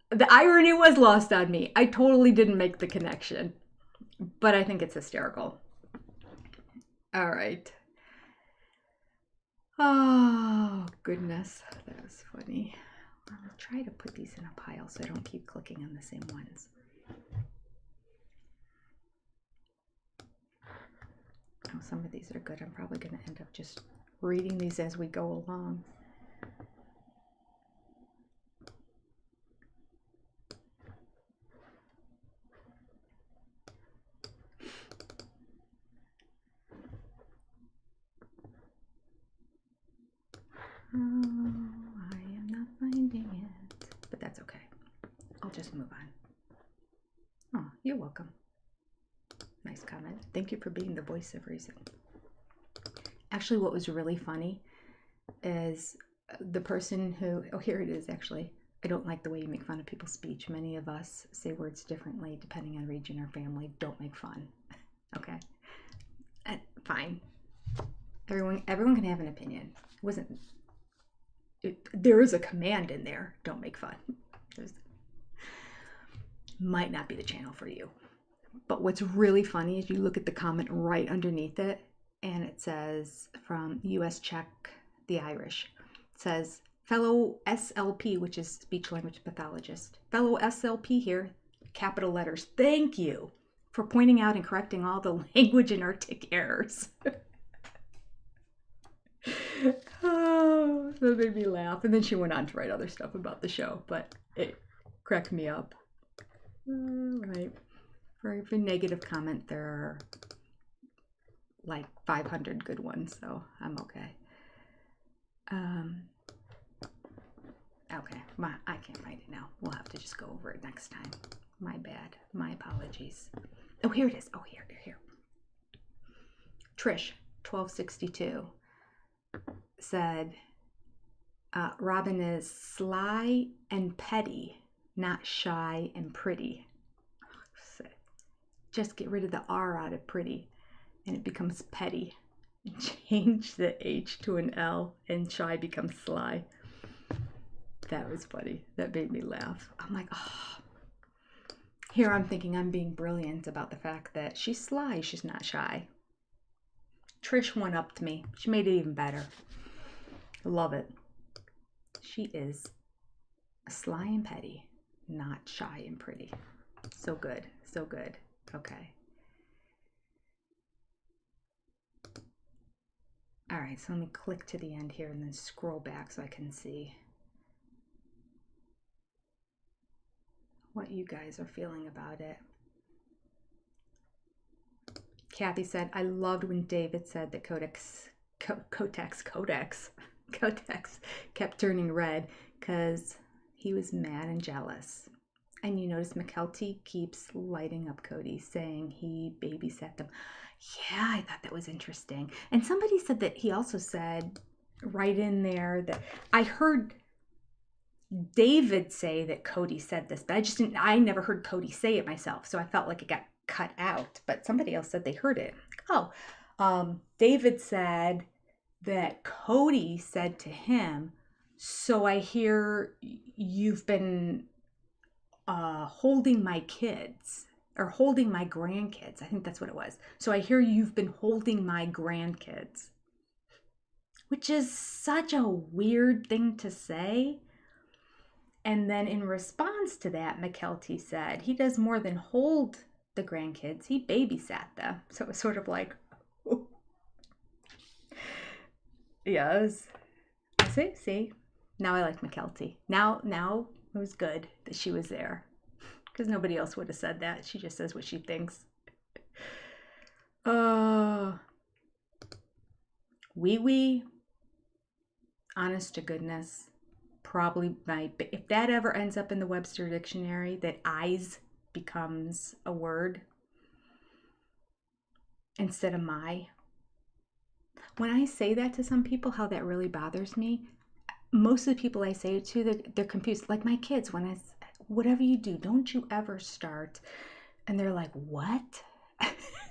The irony was lost on me. I totally didn't make the connection, but I think it's hysterical. All right. Oh, goodness. That was funny. I'll try to put these in a pile so I don't keep clicking on the same ones. Oh, some of these are good. I'm probably going to end up just reading these as we go along. Oh, I am not finding it, but that's okay. I'll just move on. Oh, you're welcome. Nice comment. Thank you for being the voice of reason. Actually, what was really funny is the person who, oh, here it is actually. I don't like the way you make fun of people's speech. Many of us say words differently depending on region or family. Don't make fun. Okay? Fine. Everyone can have an opinion. There is a command in there. Don't make fun. Might not be the channel for you. But what's really funny is you look at the comment right underneath it, and it says from US Czech, the Irish. It says, fellow SLP, which is speech language pathologist. Fellow SLP here, capital letters. Thank you for pointing out and correcting all the language and artic errors. Oh, that made me laugh. And then she went on to write other stuff about the show, but it cracked me up. All right. For every negative comment, there are like 500 good ones, so I'm okay. Okay, I can't find it now. We'll have to just go over it next time. My bad. My apologies. Oh, here it is. Oh, here. Trish, 1262, said, Robin is sly and petty, not shy and pretty. Just get rid of the R out of pretty and it becomes petty. Change the H to an L and shy becomes sly. That was funny. That made me laugh. I'm like, oh. Here I'm thinking I'm being brilliant about the fact that she's sly, she's not shy. Trish one-upped me. She made it even better. Love it. She is sly and petty, not shy and pretty. So good, so good. Okay. All right, so let me click to the end here and then scroll back so I can see what you guys are feeling about it. Kathy said, I loved when David said that Codex kept turning red because he was mad and jealous. And you notice McKelty keeps lighting up Cody, saying he babysat them. Yeah, I thought that was interesting. And somebody said that he also said right in there that I heard David say that Cody said this, but I never heard Cody say it myself. So I felt like it got cut out, but somebody else said they heard it. David said that Cody said to him, so I hear you've been holding my kids or holding my grandkids. I think that's what it was. So I hear you've been holding my grandkids, which is such a weird thing to say. And then in response to that, McKelty said he does more than hold the grandkids, he babysat them. So it was sort of like, oh. Yes. See, now I like McKelty. Now it was good that she was there, because nobody else would have said that. She just says what she thinks. Wee, honest to goodness, probably if that ever ends up in the Webster dictionary, that eyes becomes a word instead of my. When I say that to some people, how that really bothers me, most of the people I say it to, they're confused. Like my kids, when whatever you do, don't you ever start. And they're like, what?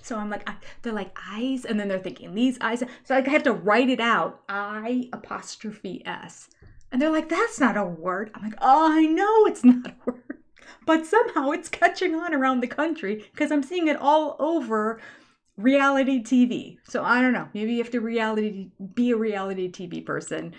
So I'm like, they're like eyes. And then they're thinking these eyes. So like I have to write it out. I''S. And they're like, that's not a word. I'm like, oh, I know it's not a word. But somehow it's catching on around the country because I'm seeing it all over reality TV. So I don't know. Maybe you have to be a reality TV person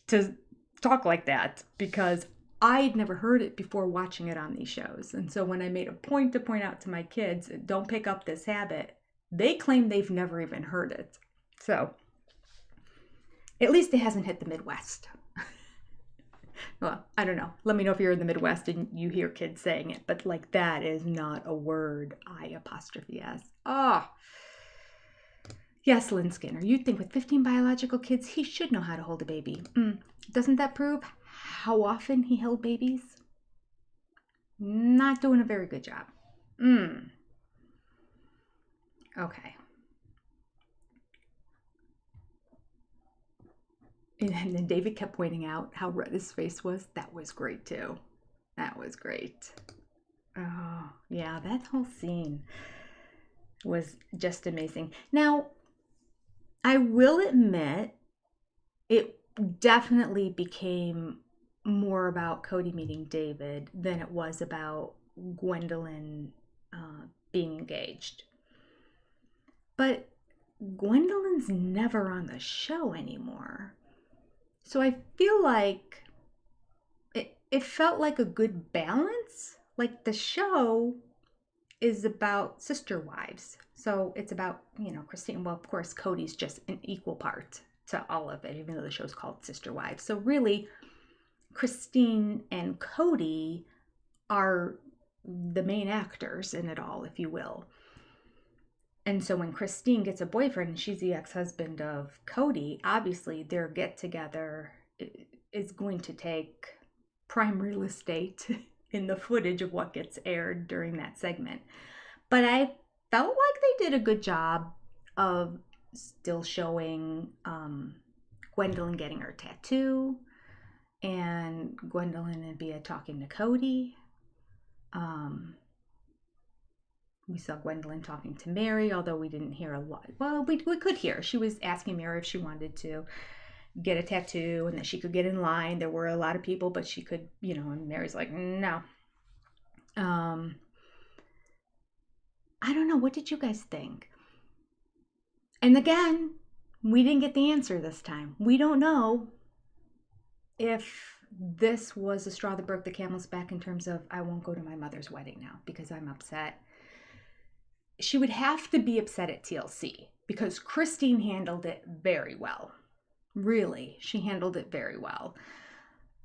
to talk like that, because I'd never heard it before watching it on these shows. And so when I made a point to point out to my kids, don't pick up this habit, they claim they've never even heard it. So at least it hasn't hit the Midwest. Well, I don't know. Let me know if you're in the Midwest and you hear kids saying it, but like that is not a word, I''S. Oh, yes, Lynn Skinner, you'd think with 15 biological kids, he should know how to hold a baby. Doesn't that prove how often he held babies? Not doing a very good job. Okay. And then David kept pointing out how red his face was. That was great too. That was great. Oh, yeah, that whole scene was just amazing. Now, I will admit, it definitely became more about Cody meeting David than it was about Gwendlyn being engaged. But Gwendolyn's never on the show anymore. So I feel like it felt like a good balance. Like the show is about sister wives. So it's about, Christine. Well, of course, Cody's just an equal part to all of it, even though the show's called Sister Wives. So really, Christine and Cody are the main actors in it all, if you will. And so when Christine gets a boyfriend and she's the ex-husband of Cody, obviously their get-together is going to take prime real estate in the footage of what gets aired during that segment. But I felt like they did a good job of still showing Gwendlyn getting her tattoo and Gwendlyn and Bea talking to Cody. We saw Gwendlyn talking to Mary, although we didn't hear a lot. Well, we could hear. She was asking Mary if she wanted to get a tattoo and that she could get in line. There were a lot of people, but she could, and Mary's like, no. I don't know. What did you guys think? And again, we didn't get the answer this time. We don't know if this was the straw that broke the camel's back in terms of I won't go to my mother's wedding now because I'm upset. she would have to be upset at TLC because Christine handled it very well. Really, she handled it very well.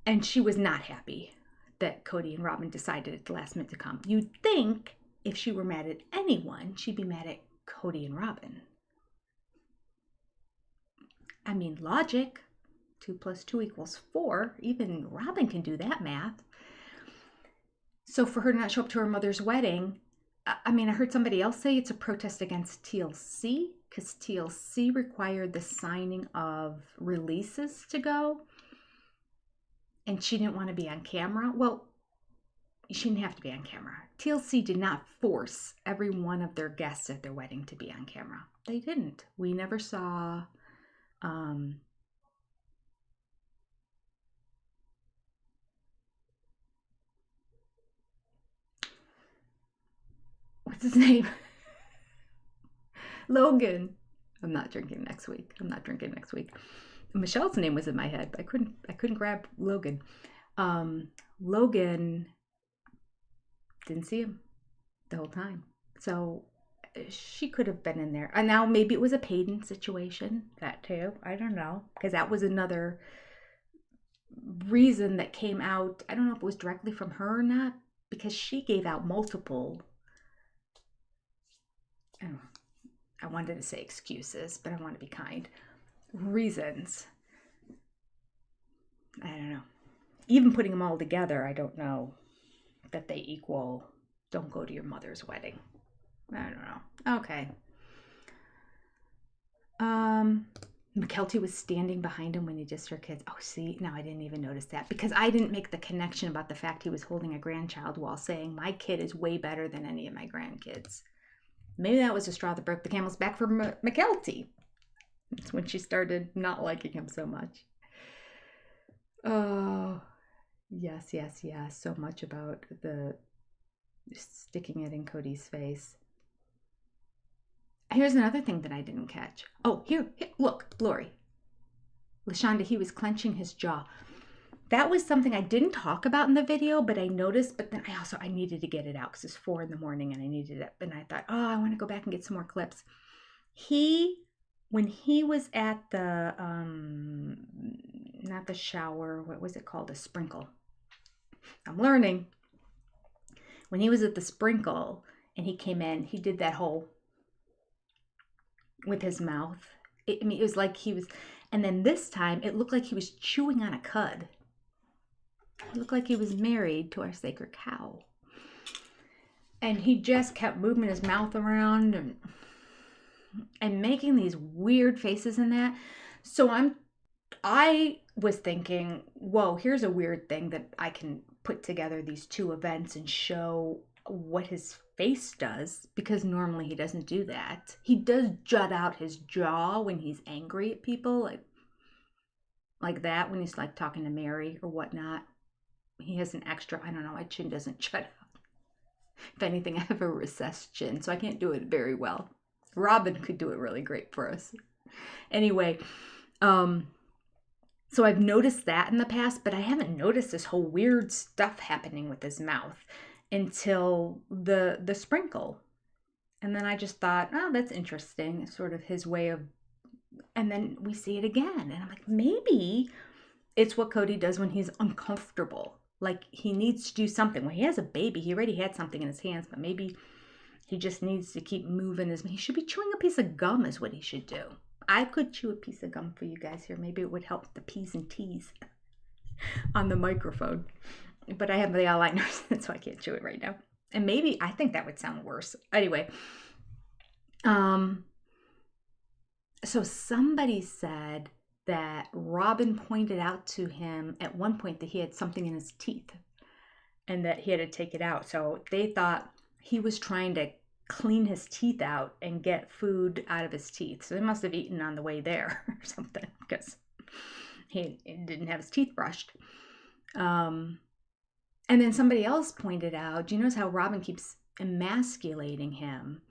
And she was not happy that Cody and Robin decided at the last minute to come. You'd think if she were mad at anyone, she'd be mad at Cody and Robin. I mean, logic. 2 + 2 = 4. Even Robin can do that math. So for her to not show up to her mother's wedding, I mean, I heard somebody else say it's a protest against TLC because TLC required the signing of releases to go. And she didn't want to be on camera. Well, she didn't have to be on camera. TLC did not force every one of their guests at their wedding to be on camera. They didn't. We never saw what's his name? Logan. I'm not drinking next week. Michelle's name was in my head, but I couldn't grab Logan. Logan didn't see him the whole time. So she could have been in there. And now maybe it was a Payton situation, that too. I don't know. Because that was another reason that came out. I don't know if it was directly from her or not. Because she gave out multiple, I wanted to say excuses, but I want to be kind. Reasons. I don't know. Even putting them all together, I don't know that they equal don't go to your mother's wedding. I don't know. Okay. McKelty was standing behind him when he dissed her kids. Oh, see, now I didn't even notice that because I didn't make the connection about the fact he was holding a grandchild while saying my kid is way better than any of my grandkids. Maybe that was the straw that broke the camel's back for McKelty. That's when she started not liking him so much. Oh, yes. So much about the sticking it in Cody's face. Here's another thing that I didn't catch. Oh, here, look, Lori. LaShonda, he was clenching his jaw. That was something I didn't talk about in the video, but I noticed, but then I needed to get it out because it's 4 a.m. and I needed it. And I thought, I want to go back and get some more clips. When he was at the, not the shower, what was it called? A sprinkle. I'm learning. When he was at the sprinkle and he came in, he did that whole with his mouth. It was like he was, and then this time it looked like he was chewing on a cud. It looked like he was married to our sacred cow. And he just kept moving his mouth around and making these weird faces in that. So I was thinking, whoa, here's a weird thing that I can put together these two events and show what his face does, because normally he doesn't do that. He does jut out his jaw when he's angry at people, like that, when he's like talking to Mary or whatnot. He has an extra, I don't know, my chin doesn't jut out. If anything, I have a recessed chin, so I can't do it very well. Robin could do it really great for us. Anyway, so I've noticed that in the past, but I haven't noticed this whole weird stuff happening with his mouth until the sprinkle. And then I just thought, that's interesting. It's sort of his way of, and then we see it again. And I'm like, maybe it's what Cody does when he's uncomfortable. Like he needs to do something. When he has a baby, he already had something in his hands, but maybe he just needs to keep moving. He should be chewing a piece of gum is what he should do. I could chew a piece of gum for you guys here. Maybe it would help the P's and T's on the microphone. But I have the eyeliners, so I can't chew it right now. And maybe, I think that would sound worse. Anyway, so somebody said that Robin pointed out to him at one point that he had something in his teeth and that he had to take it out. So they thought he was trying to clean his teeth out and get food out of his teeth. So they must have eaten on the way there or something because he didn't have his teeth brushed. And then somebody else pointed out, do you notice how Robin keeps emasculating him?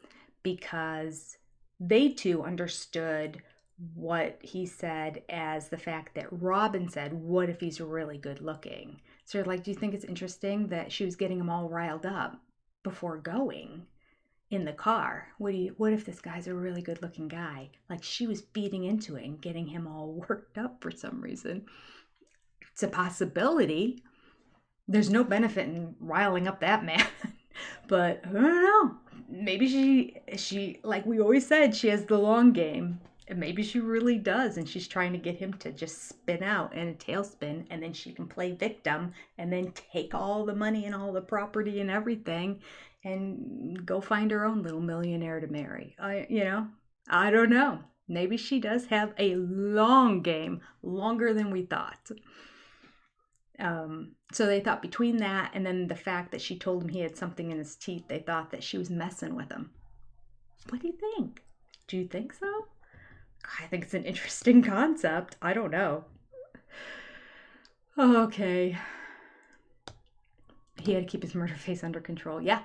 Because they too understood what he said as the fact that Robin said, what if he's really good looking? So like, do you think it's interesting that she was getting him all riled up before going? in the car. What if this guy's a really good looking guy? Like, she was feeding into it and getting him all worked up for some reason. It's a possibility. There's no benefit in riling up that man. But I don't know. Maybe she like we always said, she has the long game. And maybe she really does, and she's trying to get him to just spin out in a tailspin, and then she can play victim and then take all the money and all the property and everything and go find her own little millionaire to marry. I don't know. Maybe she does have a long game, longer than we thought. So they thought between that and then the fact that she told him he had something in his teeth, they thought that she was messing with him. What do you think? Do you think so? I think it's an interesting concept. I don't know. Okay. He had to keep his murder face under control. Yeah,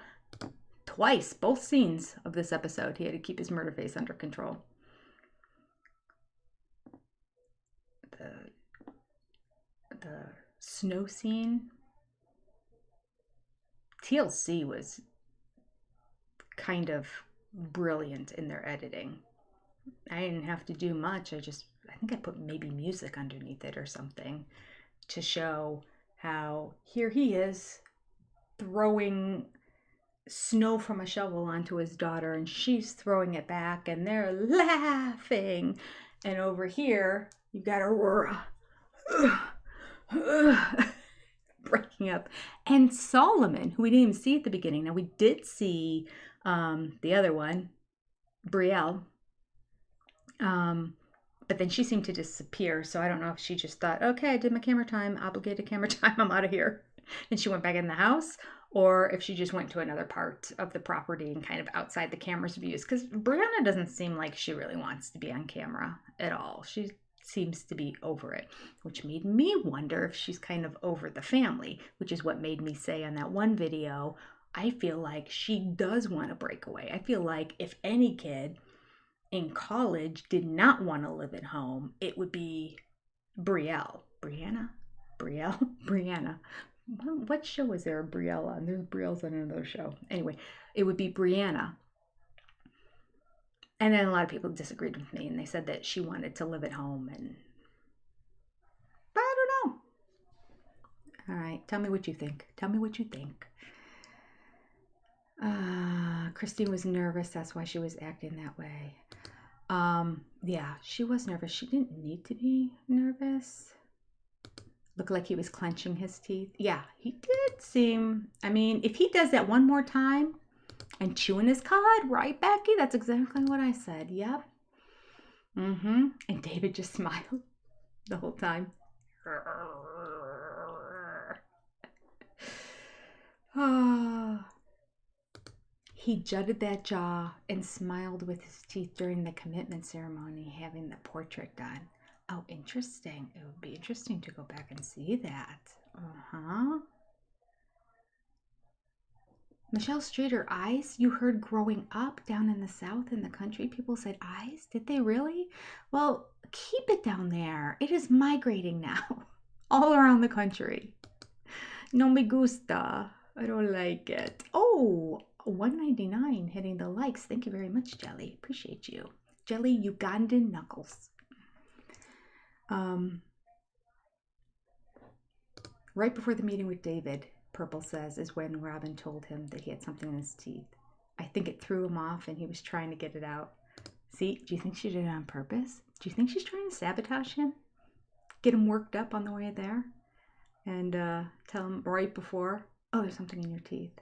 twice, both scenes of this episode, he had to keep his murder face under control. The snow scene. TLC was kind of brilliant in their editing. I didn't have to do much. I think I put maybe music underneath it or something to show how here he is throwing snow from a shovel onto his daughter, and she's throwing it back, and they're laughing. And over here, you've got Aurora breaking up. And Solomon, who we didn't even see at the beginning. Now, we did see the other one, Brielle. But then she seemed to disappear, so I don't know if she just thought, okay, I did my camera time, obligated camera time, I'm out of here. And she went back in the house, or if she just went to another part of the property and kind of outside the camera's views. Because Brianna doesn't seem like she really wants to be on camera at all. She seems to be over it, which made me wonder if she's kind of over the family, which is what made me say on that one video, I feel like she does want to break away. I feel like if any kid in college did not want to live at home, it would be Brielle. Brianna? What show was there a Brielle on? There's Brielle's on another show. Anyway, it would be Brianna. And then a lot of people disagreed with me, and they said that she wanted to live at home. But I don't know. All right, tell me what you think. Christine was nervous. That's why she was acting that way. Yeah, she was nervous. She didn't need to be nervous. Looked like he was clenching his teeth. Yeah, he did seem, if he does that one more time and chewing his cud, right, Becky? That's exactly what I said. Yep. And David just smiled the whole time. He jutted that jaw and smiled with his teeth during the commitment ceremony, having the portrait done. Oh, interesting. It would be interesting to go back and see that. Michelle Streeter, eyes you heard growing up down in the South in the country. People said eyes. Did they really? Well, keep it down there. It is migrating now all around the country. No me gusta. I don't like it. Oh, 199 hitting the likes. Thank you very much, Jelly. Appreciate you. Jelly Ugandan Knuckles. Right before the meeting with David, Purple says, is when Robin told him that he had something in his teeth. I think it threw him off and he was trying to get it out. See, do you think she did it on purpose? Do you think she's trying to sabotage him? Get him worked up on the way there? And tell him right before, oh, there's something in your teeth.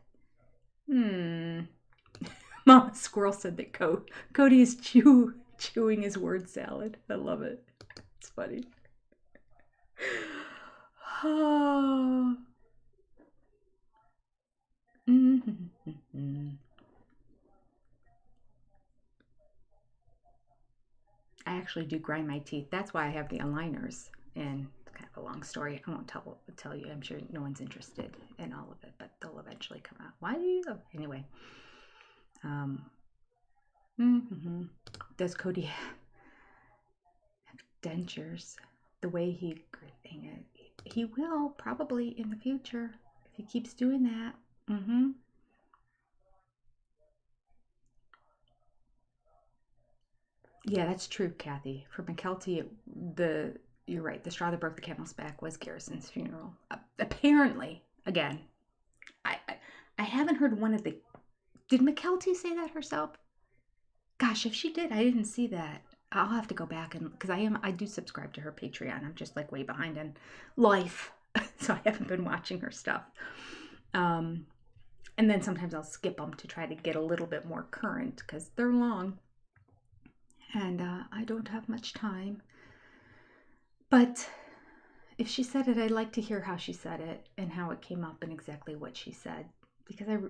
Mama Squirrel said that Cody is chewing his word salad. I love it. It's funny. Oh. I actually do grind my teeth. That's why I have the aligners. And it's kind of a long story. I won't tell you. I'm sure no one's interested in all of it, but they'll eventually come out. Why do you? Anyway. Does Cody have dentures? The way he will probably in the future if he keeps doing that. Yeah, that's true, Kathy. For McKelty, you're right. The straw that broke the camel's back was Garrison's funeral. Apparently, again, I I haven't heard one of the. Did McKelty say that herself? Gosh, if she did, I didn't see that. I'll have to go back and because I do subscribe to her Patreon. I'm just like way behind on life, so I haven't been watching her stuff. Um, and then sometimes I'll skip them to try to get a little bit more current because they're long, and I don't have much time. But if she said it, I'd like to hear how she said it and how it came up and exactly what she said because I'm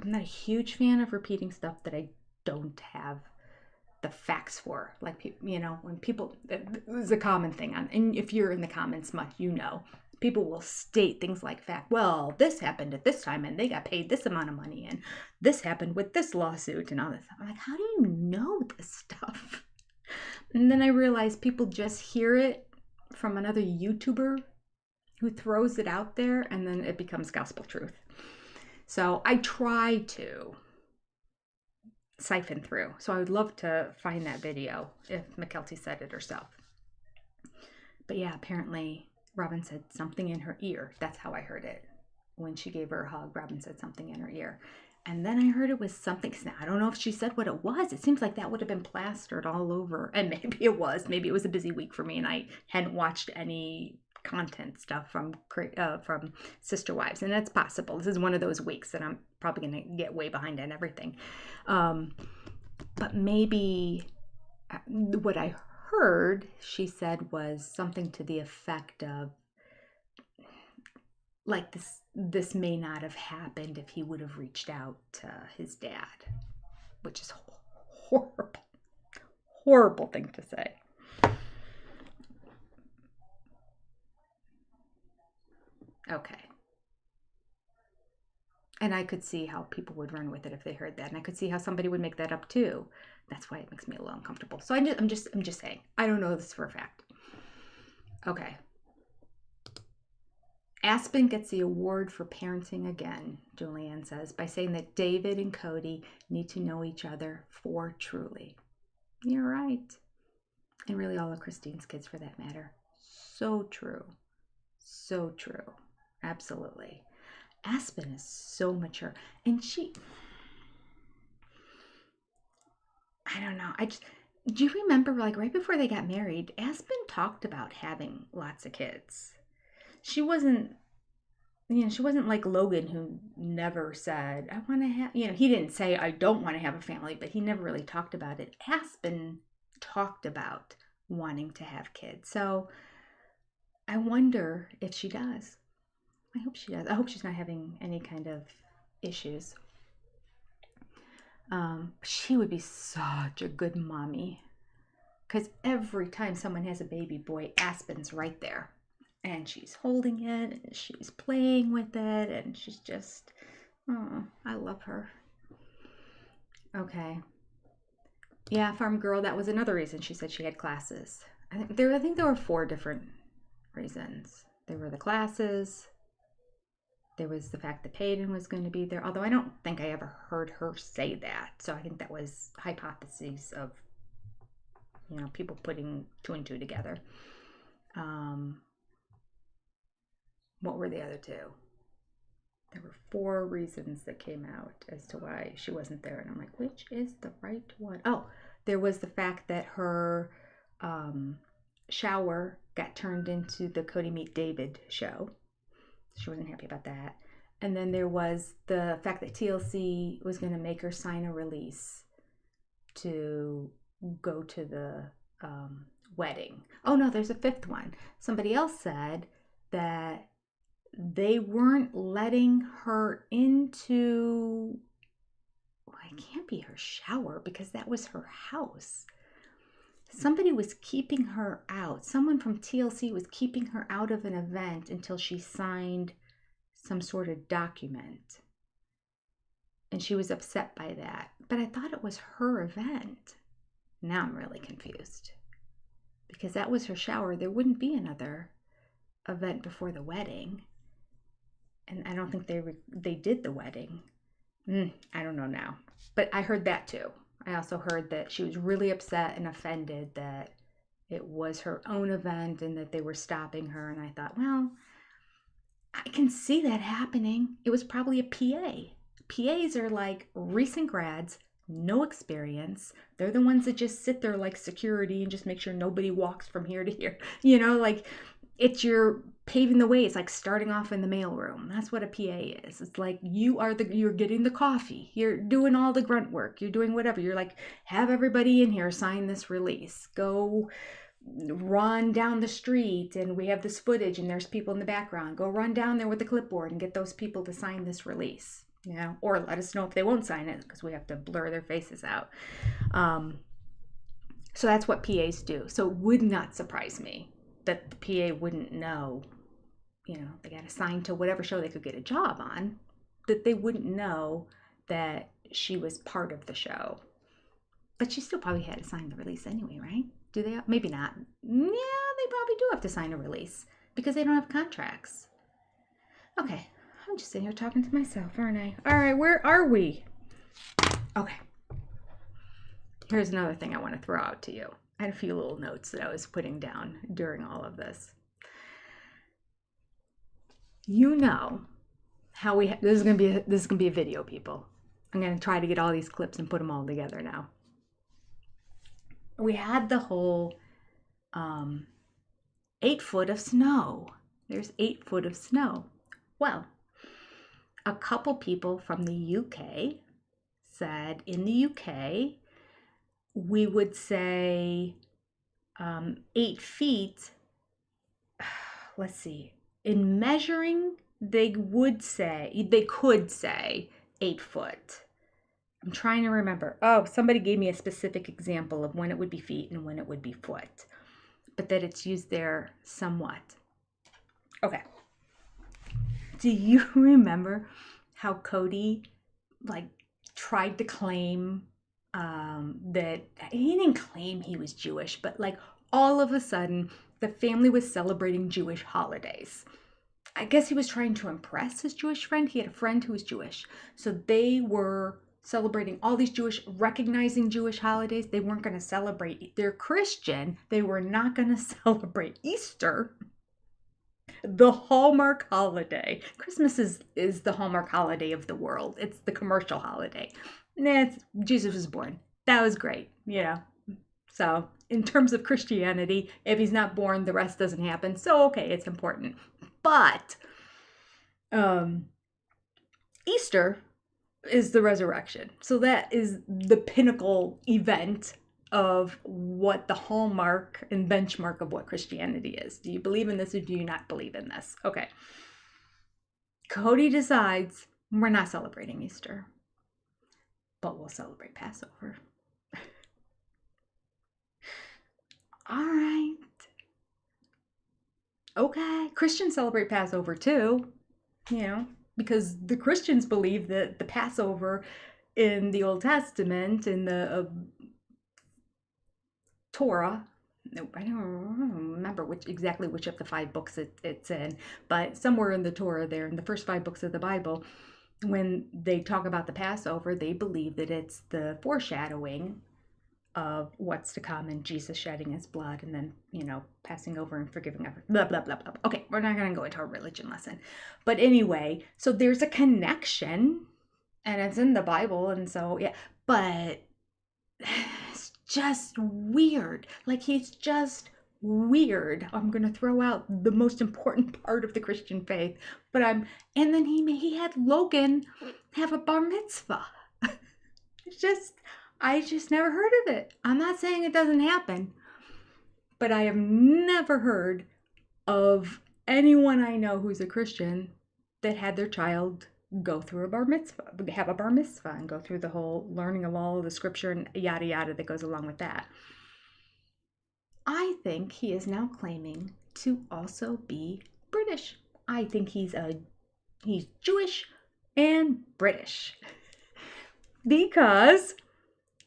not a huge fan of repeating stuff that I don't have the facts for. Like, when people, it's a common thing and if you're in the comments much, people will state things like fact. Well, this happened at this time and they got paid this amount of money and this happened with this lawsuit and all this stuff. I'm like, how do you know this stuff? And then I realized people just hear it from another YouTuber who throws it out there and then it becomes gospel truth. So I try to siphon through. So I would love to find that video if McKelty said it herself. But yeah, apparently Robin said something in her ear. That's how I heard it. When she gave her a hug, Robin said something in her ear. And then I heard it was something. Now, I don't know if she said what it was. It seems like that would have been plastered all over. And maybe it was. Maybe it was a busy week for me and I hadn't watched any content stuff from Sister Wives. And that's possible. This is one of those weeks that I'm probably going to get way behind on everything. But maybe what I heard she said was something to the effect of, like, this may not have happened if he would have reached out to his dad, which is horrible thing to say. Okay. And I could see how people would run with it if they heard that, and I could see how somebody would make that up too. That's why it makes me a little uncomfortable. So I'm just saying. I don't know this for a fact. Okay. Aspen gets the award for parenting again, Julianne says, by saying that David and Cody need to know each other for truly. You're right. And really all of Christine's kids for that matter. So true. So true. Absolutely. Aspen is so mature. And I don't know. Do you remember, like, right before they got married, Aspen talked about having lots of kids. She wasn't like Logan, who never said, I want to have, he didn't say, I don't want to have a family, but he never really talked about it. Aspen talked about wanting to have kids. So I wonder if she does. I hope she does. I hope she's not having any kind of issues. She would be such a good mommy. Because every time someone has a baby boy, Aspen's right there. And she's holding it, and she's playing with it, and she's just, oh, I love her. Okay. Yeah, Farm Girl, that was another reason she said she had classes. I think there were 4 different reasons. There were the classes. There was the fact that Peyton was going to be there, although I don't think I ever heard her say that. So I think that was hypotheses of, people putting 2 and 2 together. What were the other 2? There were 4 reasons that came out as to why she wasn't there. And I'm like, which is the right one? Oh, there was the fact that her shower got turned into the Cody Meet David show. She wasn't happy about that. And then there was the fact that TLC was going to make her sign a release to go to the wedding. Oh no, there's a 5th one. Somebody else said that they weren't letting her into, well, it can't be her shower because that was her house. Somebody was keeping her out. Someone from TLC was keeping her out of an event until she signed some sort of document. And she was upset by that. But I thought it was her event. Now I'm really confused. Because that was her shower. There wouldn't be another event before the wedding. And I don't think they did the wedding. I don't know now. But I heard that too. I also heard that she was really upset and offended that it was her own event and that they were stopping her. And I thought, well, I can see that happening. It was probably a PA. PAs are like recent grads, no experience. They're the ones that just sit there like security and just make sure nobody walks from here to here. Like it's your paving the way. It's like starting off in the mailroom. That's what a PA is. It's like you're getting the coffee. You're doing all the grunt work. You're doing whatever. You're like, have everybody in here sign this release. Go run down the street and we have this footage and there's people in the background. Go run down there with the clipboard and get those people to sign this release. Or let us know if they won't sign it because we have to blur their faces out. So that's what PAs do. So it would not surprise me that the PA wouldn't know, they got assigned to whatever show they could get a job on, that they wouldn't know that she was part of the show. But she still probably had to sign the release anyway, right? Do they? Maybe not. Yeah, they probably do have to sign a release because they don't have contracts. Okay, I'm just sitting here talking to myself, aren't I? All right, where are we? Okay. Here's another thing I want to throw out to you. I had a few little notes that I was putting down during all of this. How this is gonna be a video, people. I'm gonna try to get all these clips and put them all together now. We had the whole 8 foot of snow. There's 8 foot of snow. Well, a couple people from the UK said in the UK, we would say 8 feet. Let's see. In measuring, they could say 8 foot. I'm trying to remember. Oh, somebody gave me a specific example of when it would be feet and when it would be foot, but that it's used there somewhat. Okay. Do you remember how Cody tried to claim that he didn't claim he was Jewish, but all of a sudden the family was celebrating Jewish holidays. I guess he was trying to impress his Jewish friend. He had a friend who was Jewish. So they were celebrating all these recognizing Jewish holidays. They weren't going to celebrate. They're Christian. They were not going to celebrate Easter, the Hallmark holiday. Christmas is the Hallmark holiday of the world. It's the commercial holiday. Jesus was born. That was great, So in terms of Christianity, if he's not born, the rest doesn't happen. So, okay, it's important. But Easter is the resurrection. So that is the pinnacle event of what the hallmark and benchmark of what Christianity is. Do you believe in this or do you not believe in this? Okay. Cody decides we're not celebrating Easter, but we'll celebrate Passover. All right. Okay. Christians celebrate Passover too, because the Christians believe that the Passover in the Old Testament, in the Torah, I don't remember which of the 5 books it's in, but somewhere in the Torah there, in the first 5 books of the Bible, when they talk about the Passover, they believe that it's the foreshadowing of what's to come and Jesus shedding his blood and then, passing over and forgiving everything, blah, blah, blah, blah. Okay, we're not going to go into a religion lesson. But anyway, so there's a connection and it's in the Bible. And so, yeah, but it's just weird. He's just weird. I'm going to throw out the most important part of the Christian faith, and then he had Logan have a bar mitzvah. I just never heard of it. I'm not saying it doesn't happen, but I have never heard of anyone I know who's a Christian that had their child go through have a bar mitzvah and go through the whole learning of all of the scripture and yada yada that goes along with that. I think he is now claiming to also be British. I think he's Jewish and British because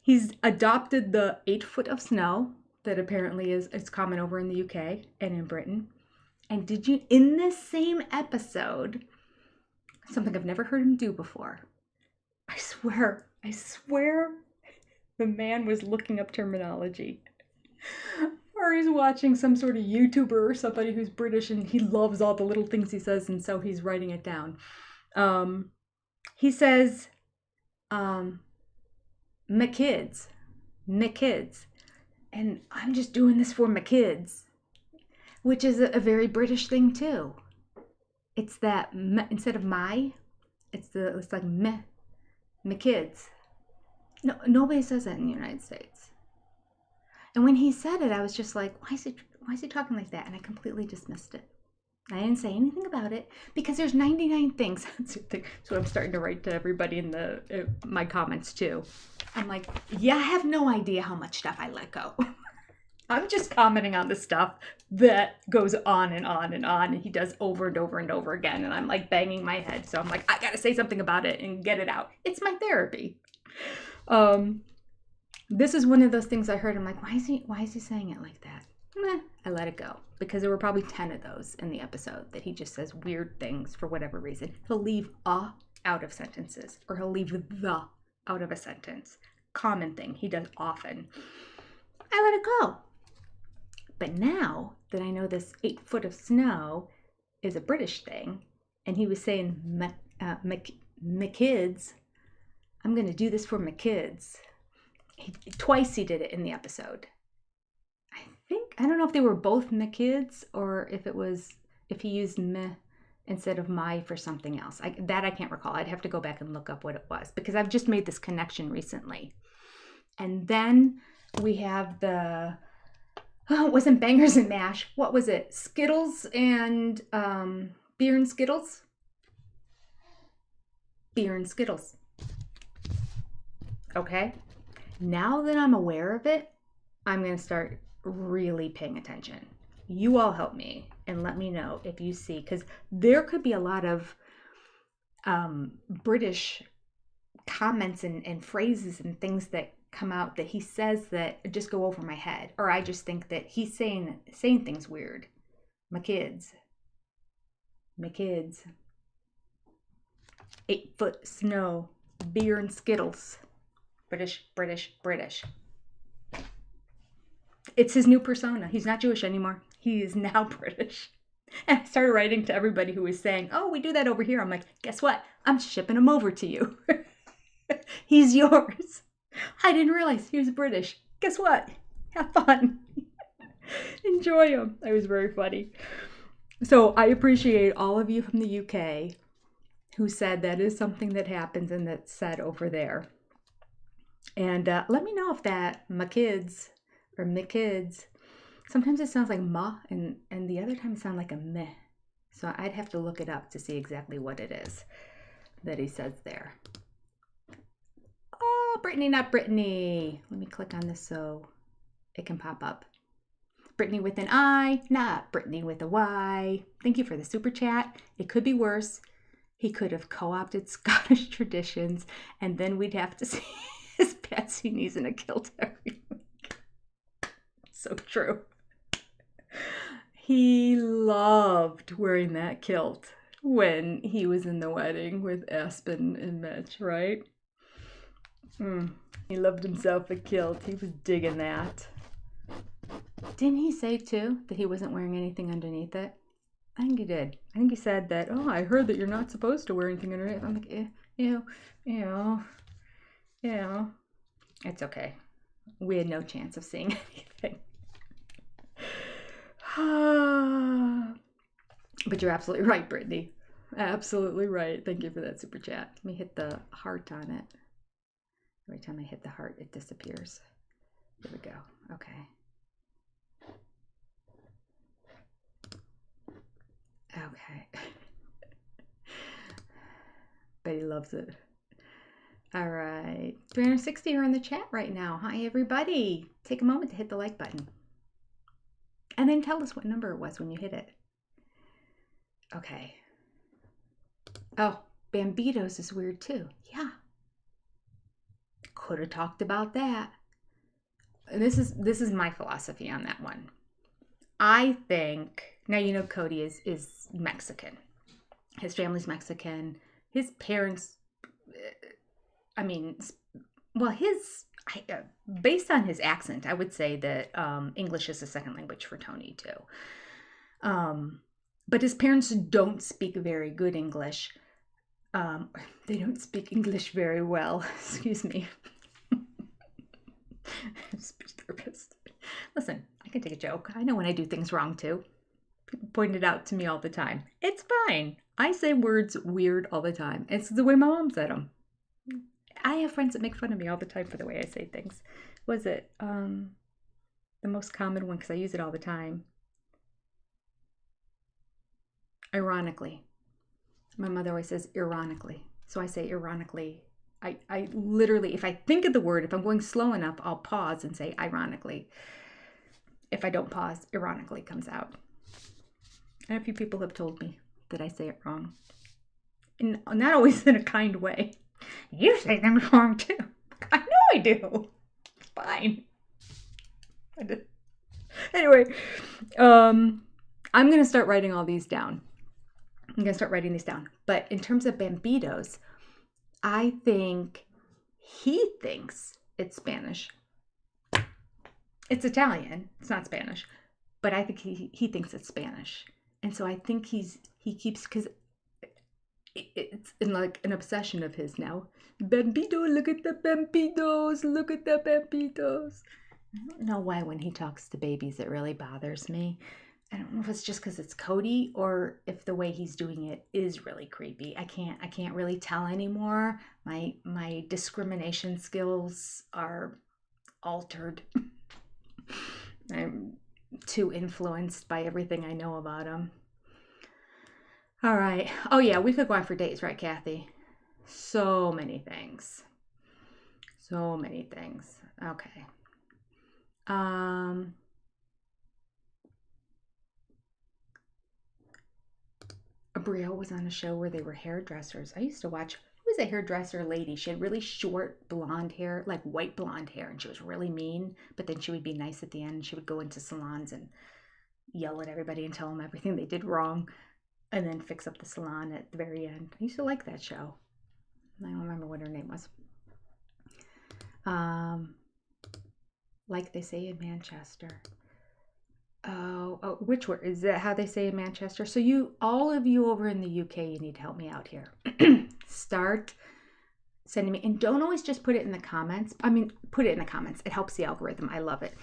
he's adopted the 8 foot of snow that apparently is common over in the UK and in Britain. And did you, in this same episode, something I've never heard him do before, I swear, The man was looking up terminology. Or he's watching some sort of YouTuber or somebody who's British and he loves all the little things he says, and so he's writing it down. He says, my kids. And I'm just doing this for my kids, which is a very British thing too. It's that instead of my, it's like meh, my kids. No, nobody says that in the United States. And when he said it, I was just like, why is he talking like that? And I completely dismissed it. I didn't say anything about it because there's 99 things. That's what I'm starting to write to everybody in my comments too. I'm like, yeah, I have no idea how much stuff I let go. I'm just commenting on the stuff that goes on and on and on, and he does over and over and over again, and I'm like banging my head. So I'm like, I gotta say something about it and get it out. It's my therapy. This is one of those things I heard. I'm like, why is he saying it like that? Meh, I let it go because there were probably 10 of those in the episode that he just says weird things for whatever reason. He'll leave a out of sentences, or he'll leave the out of a sentence. Common thing he does often. I let it go. But now that I know this 8 foot of snow is a British thing, and he was saying my kids, I'm going to do this for my kids. Twice he did it in the episode. I don't know if they were both my kids or if he used meh instead of my for something else. I can't recall. I'd have to go back and look up what it was because I've just made this connection recently. And then we have it wasn't Bangers and Mash. What was it? Skittles and beer and Skittles? Beer and Skittles. Okay. Now that I'm aware of it, I'm going to start really paying attention. You all help me and let me know if you see, because there could be a lot of British comments and phrases and things that come out that he says that just go over my head, or I just think that he's saying things weird. My kids. 8 foot snow, beer and Skittles. British. It's his new persona. He's not Jewish anymore. He is now British. And I started writing to everybody who was saying, oh, we do that over here. I'm like, guess what? I'm shipping him over to you. He's yours. I didn't realize he was British. Guess what? Have fun. Enjoy him. It was very funny. So I appreciate all of you from the UK who said that is something that happens and that's said over there. And let me know if that my kids, sometimes it sounds like ma, and the other time it sounds like a meh. So I'd have to look it up to see exactly what it is that he says there. Oh, Brittany, not Brittany. Let me click on this so it can pop up. Brittany with an I, not Brittany with a Y. Thank you for the super chat. It could be worse. He could have co-opted Scottish traditions, and then we'd have to see his Patsy knees in a kilt every week. So true. He loved wearing that kilt when he was in the wedding with Aspen and Mitch, right? He loved himself a kilt. He was digging that. Didn't he say, too, that he wasn't wearing anything underneath it? I think he did. I think he said that, oh, I heard that you're not supposed to wear anything underneath. I'm like, it's okay. We had no chance of seeing anything. But you're absolutely right, Brittany. Absolutely right. Thank you for that super chat. Let me hit the heart on it. Every time I hit the heart, it disappears. There we go. Okay. Betty loves it. All right. 360 are in the chat right now. Hi, everybody. Take a moment to hit the like button. And then tell us what number it was when you hit it. Okay. Oh, Bambitos is weird too. Yeah. Could have talked about that. And this is my philosophy on that one. I think, now you know Cody is Mexican. His family's Mexican. His parents, his based on his accent, I would say that English is a second language for Tony too. But his parents don't speak very good English. They don't speak English very well. Excuse me. Speech therapist. Listen, I can take a joke. I know when I do things wrong too. People point it out to me all the time. It's fine. I say words weird all the time. It's the way my mom said them. I have friends that make fun of me all the time for the way I say things. Was it the most common one, because I use it all the time? Ironically. My mother always says ironically. So I say ironically. I literally, if I think of the word, if I'm going slow enough, I'll pause and say ironically. If I don't pause, ironically comes out. And a few people have told me that I say it wrong. And not always in a kind way. You say things wrong too. I know I do. It's fine. Anyway, I'm going to start writing all these down. I'm going to start writing these down. But in terms of Bambitos, I think he thinks it's Spanish. It's Italian. It's not Spanish. But I think he thinks it's Spanish. And so I think he keeps, because it's in like an obsession of his now. Bambito, look at the Bambitos. Look at the Bambitos. I don't know why when he talks to babies it really bothers me. I don't know if it's just because it's Cody or if the way he's doing it is really creepy. I can't really tell anymore. My discrimination skills are altered. I'm too influenced by everything I know about him. All right. Oh yeah, we could go on for days, right, Kathy? So many things. So many things. Okay. Abrielle was on a show where they were hairdressers. I used to watch. Who was a hairdresser lady? She had really short blonde hair, like white blonde hair, and she was really mean. But then she would be nice at the end. She would go into salons and yell at everybody and tell them everything they did wrong, and then fix up the salon at the very end. I used to like that show. I don't remember what her name was. Like they say in Manchester. Oh, which word? Is that how they say in Manchester? So all of you over in the UK, you need to help me out here. Start sending me, and don't always just put it in the comments. I mean, put it in the comments. It helps the algorithm. I love it.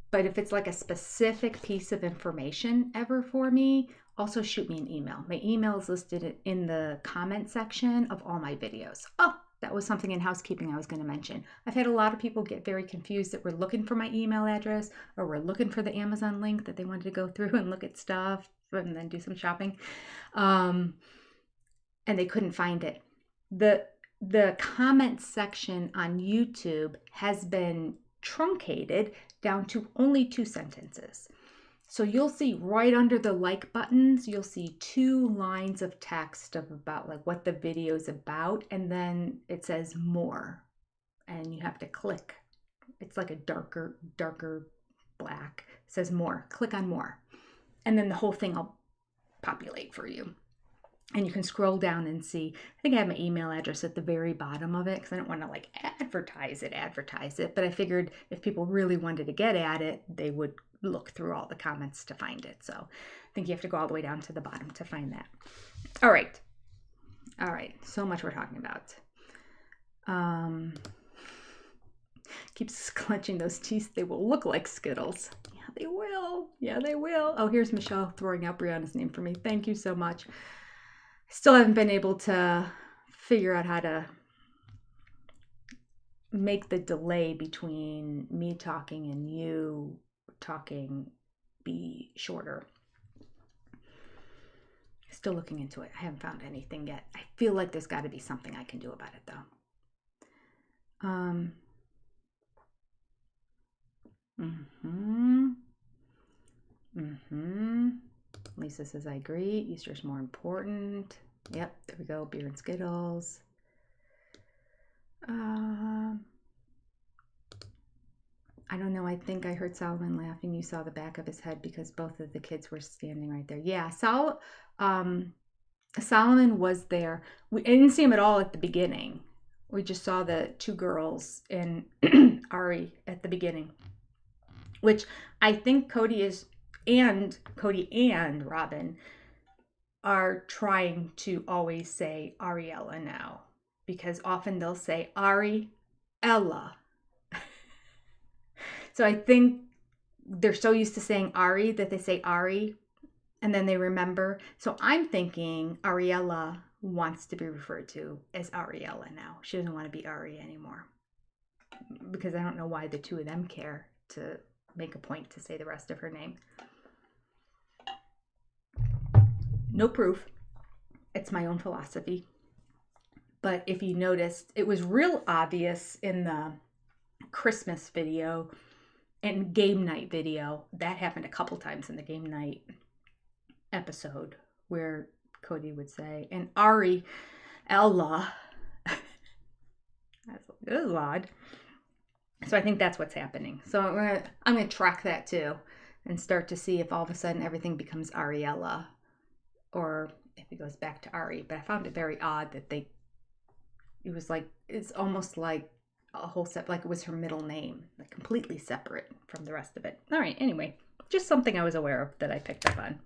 But if it's like a specific piece of information ever for me, also shoot me an email. My email is listed in the comment section of all my videos. Oh, that was something in housekeeping I was going to mention. I've had a lot of people get very confused that we're looking for my email address or we're looking for the Amazon link that they wanted to go through and look at stuff and then do some shopping. And they couldn't find it. The comment section on YouTube has been truncated down to only 2 sentences. So you'll see right under the like buttons, you'll see 2 lines of text of about like what the video is about, and then it says more, and you have to click. It's like a darker black. It says more. Click on more, and then the whole thing will populate for you. And you can scroll down and see, I think I have my email address at the very bottom of it because I don't want to like advertise it. But I figured if people really wanted to get at it, they would look through all the comments to find it. So I think you have to go all the way down to the bottom to find that. All right. So much we're talking about. Keeps clenching those teeth. They will look like Skittles. Yeah, they will. Oh, here's Michelle throwing out Brianna's name for me. Thank you so much. Still haven't been able to figure out how to make the delay between me talking and you talking be shorter. Still looking into it. I haven't found anything yet. I feel like there's got to be something I can do about it though. Lisa says, I agree. Easter's more important. Yep, there we go. Beer and Skittles. I don't know. I think I heard Solomon laughing. You saw the back of his head because both of the kids were standing right there. Yeah, Solomon was there. I didn't see him at all at the beginning. we just saw the two girls in Ari at the beginning, which I think Cody and Robin are trying to always say Ariella now, because often they'll say Ariella. So I think they're so used to saying Ari that they say Ari, and then they remember. So I'm thinking Ariella wants to be referred to as Ariella now. She doesn't want to be Ari anymore, because I don't know why the two of them care to make a point to say the rest of her name. No proof. It's my own philosophy. But if you noticed, it was real obvious in the Christmas video and game night video. That happened a couple times in the game night episode where Cody would say, and Ari, Ella. That was odd. So I think that's what's happening. So I'm gonna track that too and start to see if all of a sudden everything becomes Ariella or if it goes back to Ari. But I found it very odd that it's almost like a whole set, like it was her middle name, like completely separate from the rest of it. All right, anyway, just something I was aware of that I picked up on.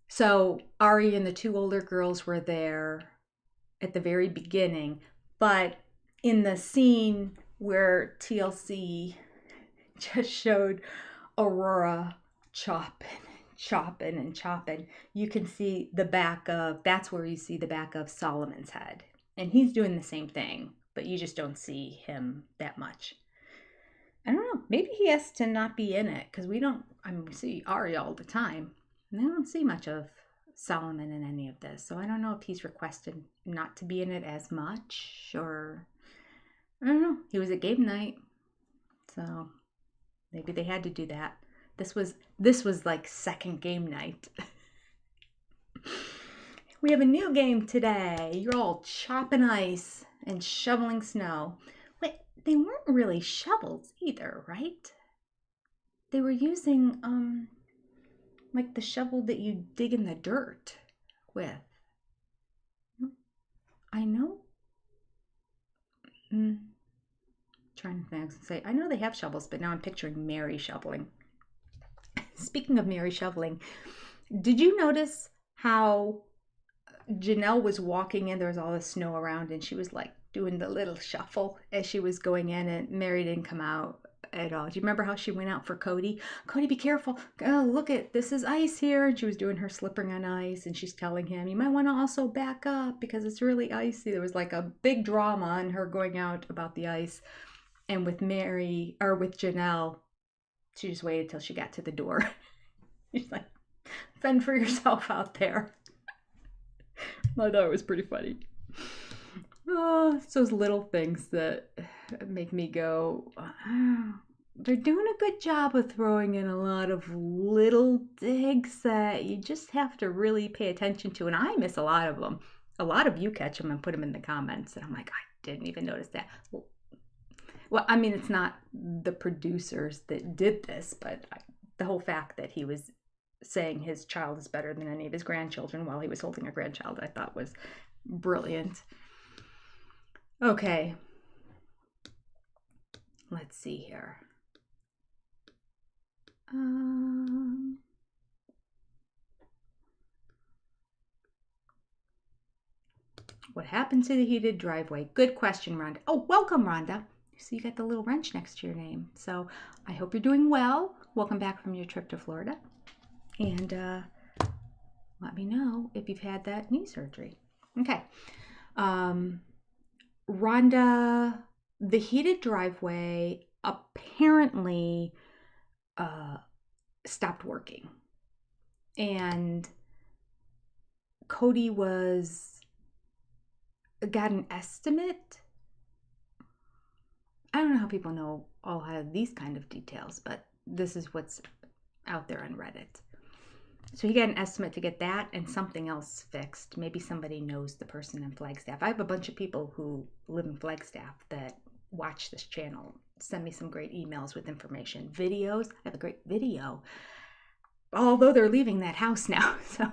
So Ari and the two older girls were there at the very beginning, but in the scene where TLC just showed Aurora chopping, you can see that's where you see the back of Solomon's head. And he's doing the same thing, but you just don't see him that much. I don't know. Maybe he has to not be in it, because we see Ari all the time. And I don't see much of Solomon in any of this. So I don't know if he's requested not to be in it as much, or I don't know. He was at game night, so maybe they had to do that. This was like second game night. We have a new game today. You're all chopping ice and shoveling snow. Wait, they weren't really shovels either, right? They were using like the shovel that you dig in the dirt with. I know. Trying to think. I was gonna say, I know they have shovels, but now I'm picturing Mary shoveling. Speaking of Mary shoveling, did you notice how Janelle was walking in? There was all the snow around, and she was like doing the little shuffle as she was going in, and Mary didn't come out at all. Do you remember how she went out for Cody? Cody, be careful. Oh, look this is ice here. And she was doing her slipping on ice, and she's telling him, you might want to also back up because it's really icy. There was like a big drama on her going out about the ice. And with Janelle, she just waited till she got to the door. She's like, fend for yourself out there. I thought it was pretty funny. Oh, it's those little things that make me go, oh, they're doing a good job of throwing in a lot of little digs that you just have to really pay attention to. And I miss a lot of them. A lot of you catch them and put them in the comments. And I'm like, I didn't even notice that. Well, I mean, it's not the producers that did this, but the whole fact that he was saying his child is better than any of his grandchildren while he was holding a grandchild, I thought was brilliant. Okay. Let's see here. What happened to the heated driveway? Good question, Rhonda. Oh, welcome, Rhonda. So you got the little wrench next to your name. So I hope you're doing well. Welcome back from your trip to Florida. And let me know if you've had that knee surgery. Okay. Rhonda, the heated driveway apparently stopped working. And Cody got an estimate. I don't know how people know all of these kind of details, but this is what's out there on Reddit. So he got an estimate to get that and something else fixed. Maybe somebody knows the person in Flagstaff. I have a bunch of people who live in Flagstaff that watch this channel. Send me some great emails with information. Videos. I have a great video. Although they're leaving that house now. So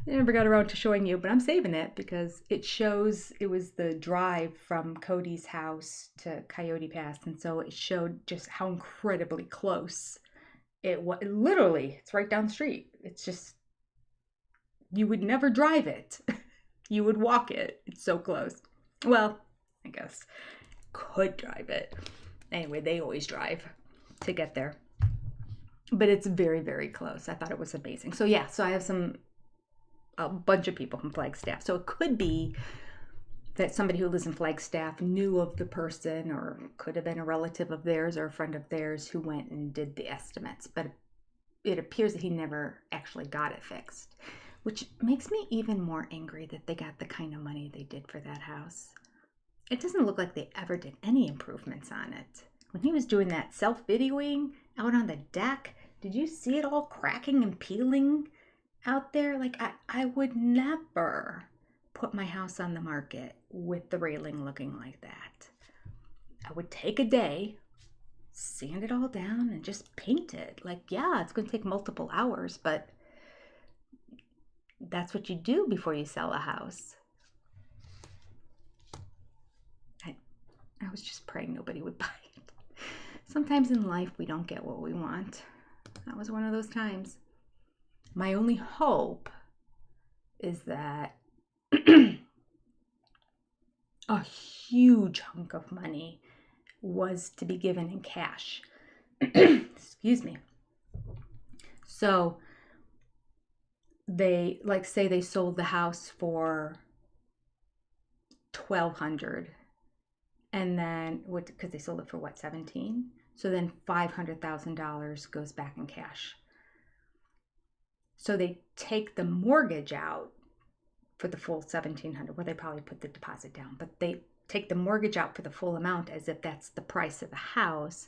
I never got around to showing you, but I'm saving it because it shows it was the drive from Cody's house to Coyote Pass. And so it showed just how incredibly close it was. Literally, it's right down the street. It's just, you would never drive it. You would walk it. It's so close. Well, I guess could drive it. Anyway, they always drive to get there. But it's very, very close. I thought it was amazing. So yeah, so I have a bunch of people from Flagstaff. So it could be that somebody who lives in Flagstaff knew of the person, or could have been a relative of theirs or a friend of theirs who went and did the estimates. But it appears that he never actually got it fixed, which makes me even more angry that they got the kind of money they did for that house. It doesn't look like they ever did any improvements on it. When he was doing that self-videoing out on the deck, did you see it all cracking and peeling out there? Like, I would never put my house on the market with the railing looking like that. I would take a day, sand it all down, and just paint it. Like, yeah, it's going to take multiple hours, but that's what you do before you sell a house. I was just praying nobody would buy it. Sometimes in life we don't get what we want. That was one of those times. My only hope is that a huge hunk of money was to be given in cash. Excuse me. So they, like, say they sold the house for $1,200, and then because they sold it for what, 17? So then $500,000 goes back in cash. So they take the mortgage out for the full $1,700. Well, they probably put the deposit down, but they take the mortgage out for the full amount as if that's the price of the house.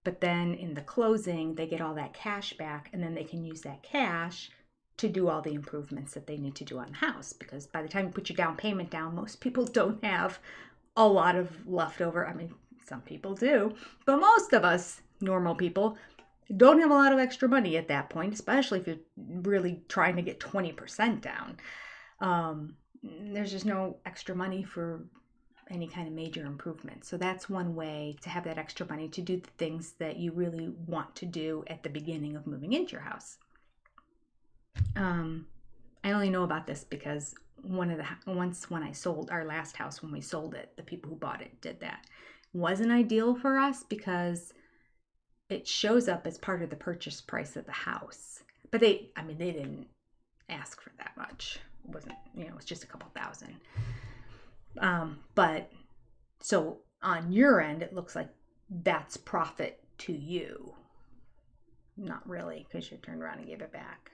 But then in the closing, they get all that cash back, and then they can use that cash to do all the improvements that they need to do on the house. Because by the time you put your down payment down, most people don't have a lot of leftover. I mean, some people do, but most of us normal people don't have a lot of extra money at that point, especially if you're really trying to get 20% down. There's just no extra money for any kind of major improvement. So that's one way to have that extra money to do the things that you really want to do at the beginning of moving into your house. I only know about this because once when I sold our last house, when we sold it, the people who bought it did that. Wasn't ideal for us because it shows up as part of the purchase price of the house. But they didn't ask for that much. It wasn't, it was just a couple thousand. But so on your end, it looks like that's profit to you. Not really, because you turned around and gave it back.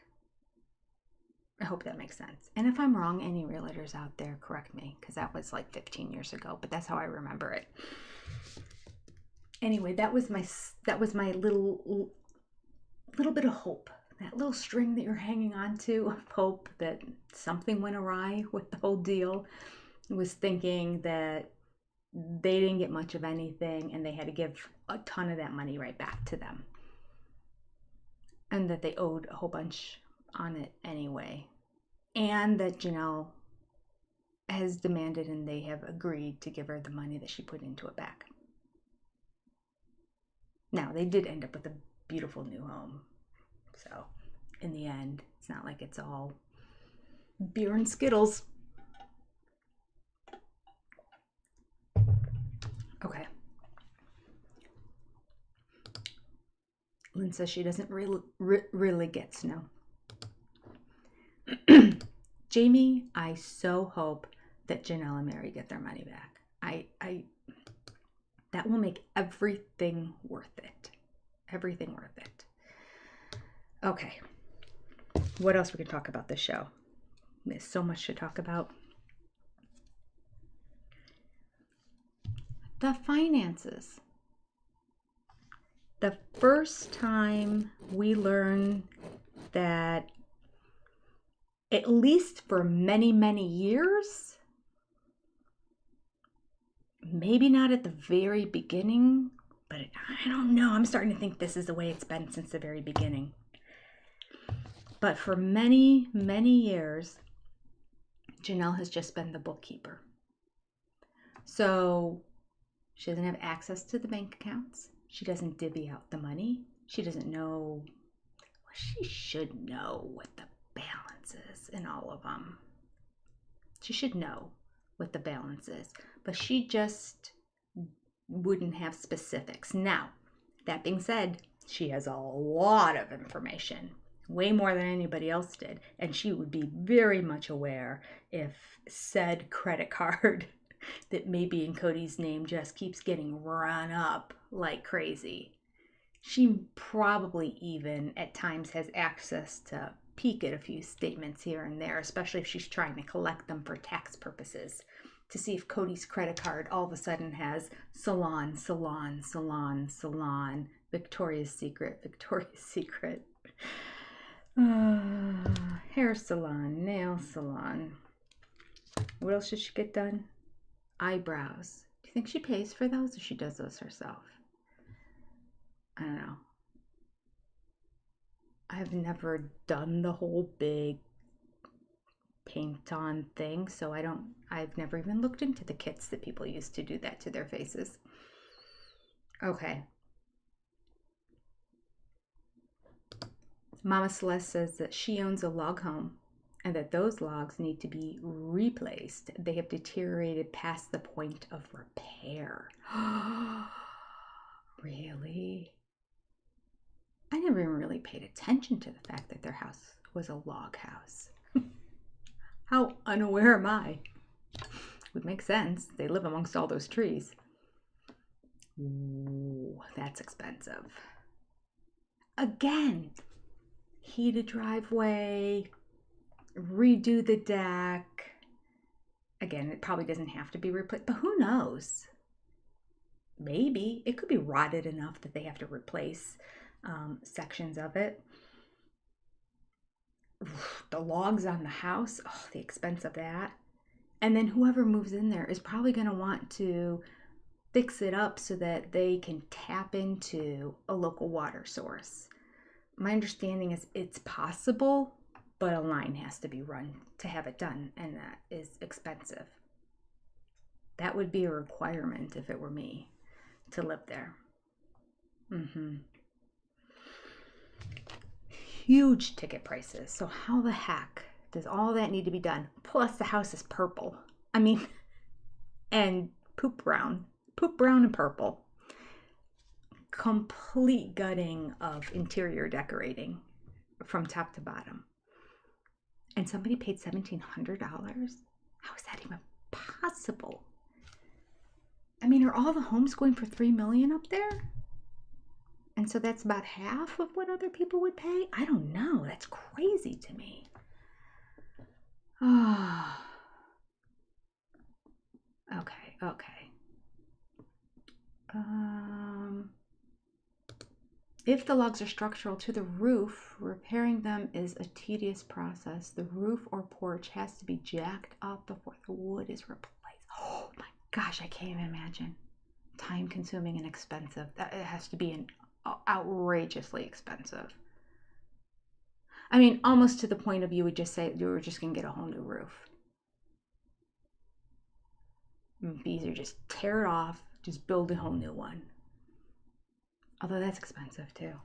I hope that makes sense. And if I'm wrong, any realtors out there, correct me, because that was like 15 years ago, but that's how I remember it. Anyway, that was my little bit of hope. That little string that you're hanging on to of hope that something went awry with the whole deal. I was thinking that they didn't get much of anything and they had to give a ton of that money right back to them. And that they owed a whole bunch on it anyway. And that Janelle has demanded and they have agreed to give her the money that she put into it back. Now, they did end up with a beautiful new home. So, in the end, it's not like it's all beer and Skittles. Okay. Lynn says she doesn't really get snow. Jamie, I so hope that Janelle and Mary get their money back. That will make everything worth it. Everything worth it. Okay. What else we can talk about this show? There's so much to talk about. The finances. The first time we learn that, at least for many, many years, maybe not at the very beginning, but I don't know. I'm starting to think this is the way it's been since the very beginning. But for many, many years, Janelle has just been the bookkeeper. So she doesn't have access to the bank accounts. She doesn't divvy out the money. She doesn't know. Well, she should know what the balance is in all of them. She should know what the balance is. But she just wouldn't have specifics. Now, that being said, she has a lot of information, way more than anybody else did, and she would be very much aware if said credit card that may be in Cody's name just keeps getting run up like crazy. She probably even at times has access to peek at a few statements here and there, especially if she's trying to collect them for tax purposes, to see if Cody's credit card all of a sudden has salon, salon, salon, salon, Victoria's Secret, Victoria's Secret, hair salon, nail salon. What else should she get done? Eyebrows. Do you think she pays for those or she does those herself? I don't know. I've never done the whole big paint on thing, so I've never even looked into the kits that people use to do that to their faces. Okay. Mama Celeste says that she owns a log home and that those logs need to be replaced. They have deteriorated past the point of repair. Really? I never even really paid attention to the fact that their house was a log house. How unaware am I? Would make sense. They live amongst all those trees. Ooh, that's expensive. Again, heated driveway, redo the deck. Again, it probably doesn't have to be replaced, but who knows? Maybe. It could be rotted enough that they have to replace sections of it. The logs on the house, oh, the expense of that. And then whoever moves in there is probably going to want to fix it up so that they can tap into a local water source. My understanding is it's possible, but a line has to be run to have it done, and that is expensive. That would be a requirement if it were me to live there. Huge ticket prices. So how the heck does all that need to be done? Plus the house is purple. I mean, and poop brown and purple. Complete gutting of interior decorating from top to bottom. And somebody paid $1,700? How is that even possible? I mean, are all the homes going for $3 million up there? And so that's about half of what other people would pay? I don't know. That's crazy to me. Okay. If the logs are structural to the roof, repairing them is a tedious process. The roof or porch has to be jacked up before the wood is replaced. Oh my gosh, I can't even imagine. Time consuming and expensive. It has to be outrageously expensive. I mean, almost to the point of you would just say you were just going to get a whole new roof. Bees are just tear it off, just build a whole new one. Although that's expensive too.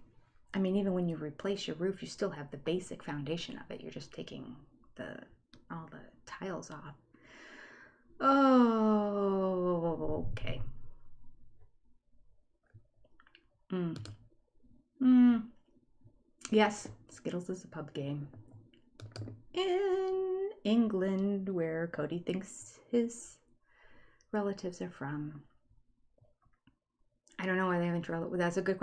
I mean, even when you replace your roof, you still have the basic foundation of it. You're just taking all the tiles off. Oh, okay. Yes, Skittles is a pub game. In England, where Cody thinks his relatives are from. I don't know why they haven't relatives. That's a good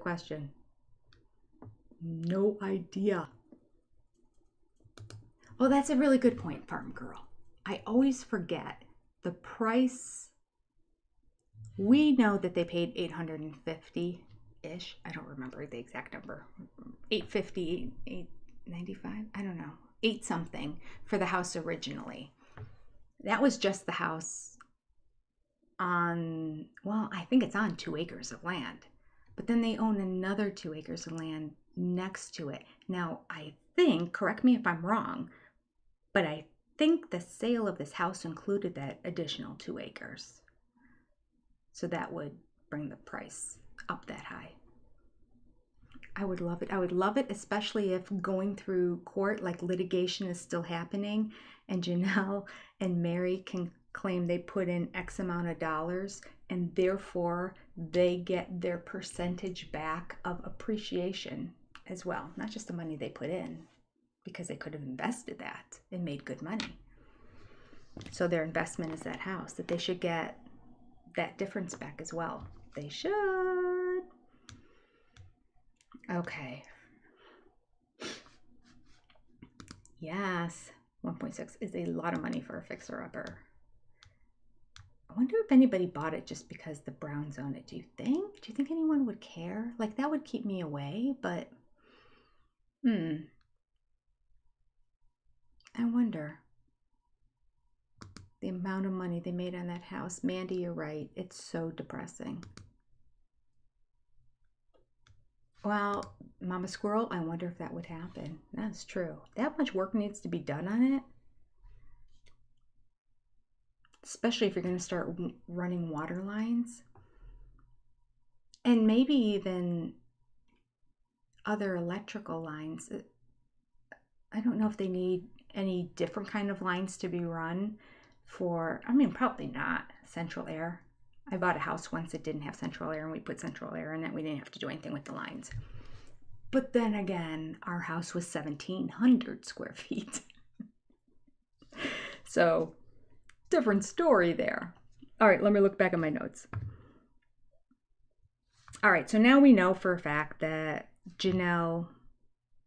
question. No idea. Oh, that's a really good point, Farm Girl. I always forget the price. We know that they paid $850-ish. I don't remember the exact number. $850, $895. I don't know. 8 something for the house originally. That was just the house on, well, I think it's on 2 acres of land. But then they own another 2 acres of land next to it. Now, I think, correct me if I'm wrong, but I think the sale of this house included that additional 2 acres. So that would bring the price up that high. I would love it. I would love it, especially if going through court, like litigation is still happening, and Janelle and Mary can claim they put in X amount of dollars, and therefore they get their percentage back of appreciation as well. Not just the money they put in, because they could have invested that and made good money. So their investment is that house, that they should get that difference back as well. They should. Okay. Yes, 1.6 is a lot of money for a fixer-upper. I wonder if anybody bought it just because the Browns own it. Do you think? Do you think anyone would care? Like, that would keep me away, but I wonder. The amount of money they made on that house. Mandy, you're right. It's so depressing. Well, Mama Squirrel, I wonder if that would happen. That's true. That much work needs to be done on it. Especially if you're going to start running water lines. And maybe even other electrical lines. I don't know if they need any different kind of lines to be run for, I mean, probably not central air. I bought a house once that didn't have central air, and we put central air in it. We didn't have to do anything with the lines. But then again, our house was 1,700 square feet. So, different story there. All right, let me look back at my notes. All right, so now we know for a fact that Janelle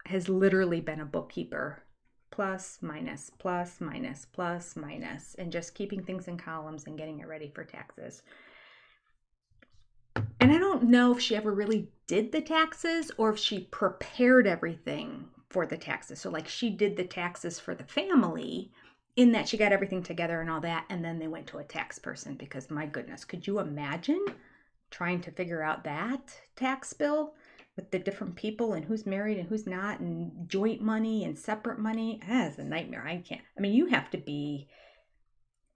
has literally been a bookkeeper. Plus, minus, plus, minus, plus, minus, and just keeping things in columns and getting it ready for taxes. And I don't know if she ever really did the taxes or if she prepared everything for the taxes. So like she did the taxes for the family in that she got everything together and all that, and then they went to a tax person, because my goodness, could you imagine trying to figure out that tax bill with the different people and who's married and who's not, and joint money and separate money? That's a nightmare. I can't. I mean, you have to be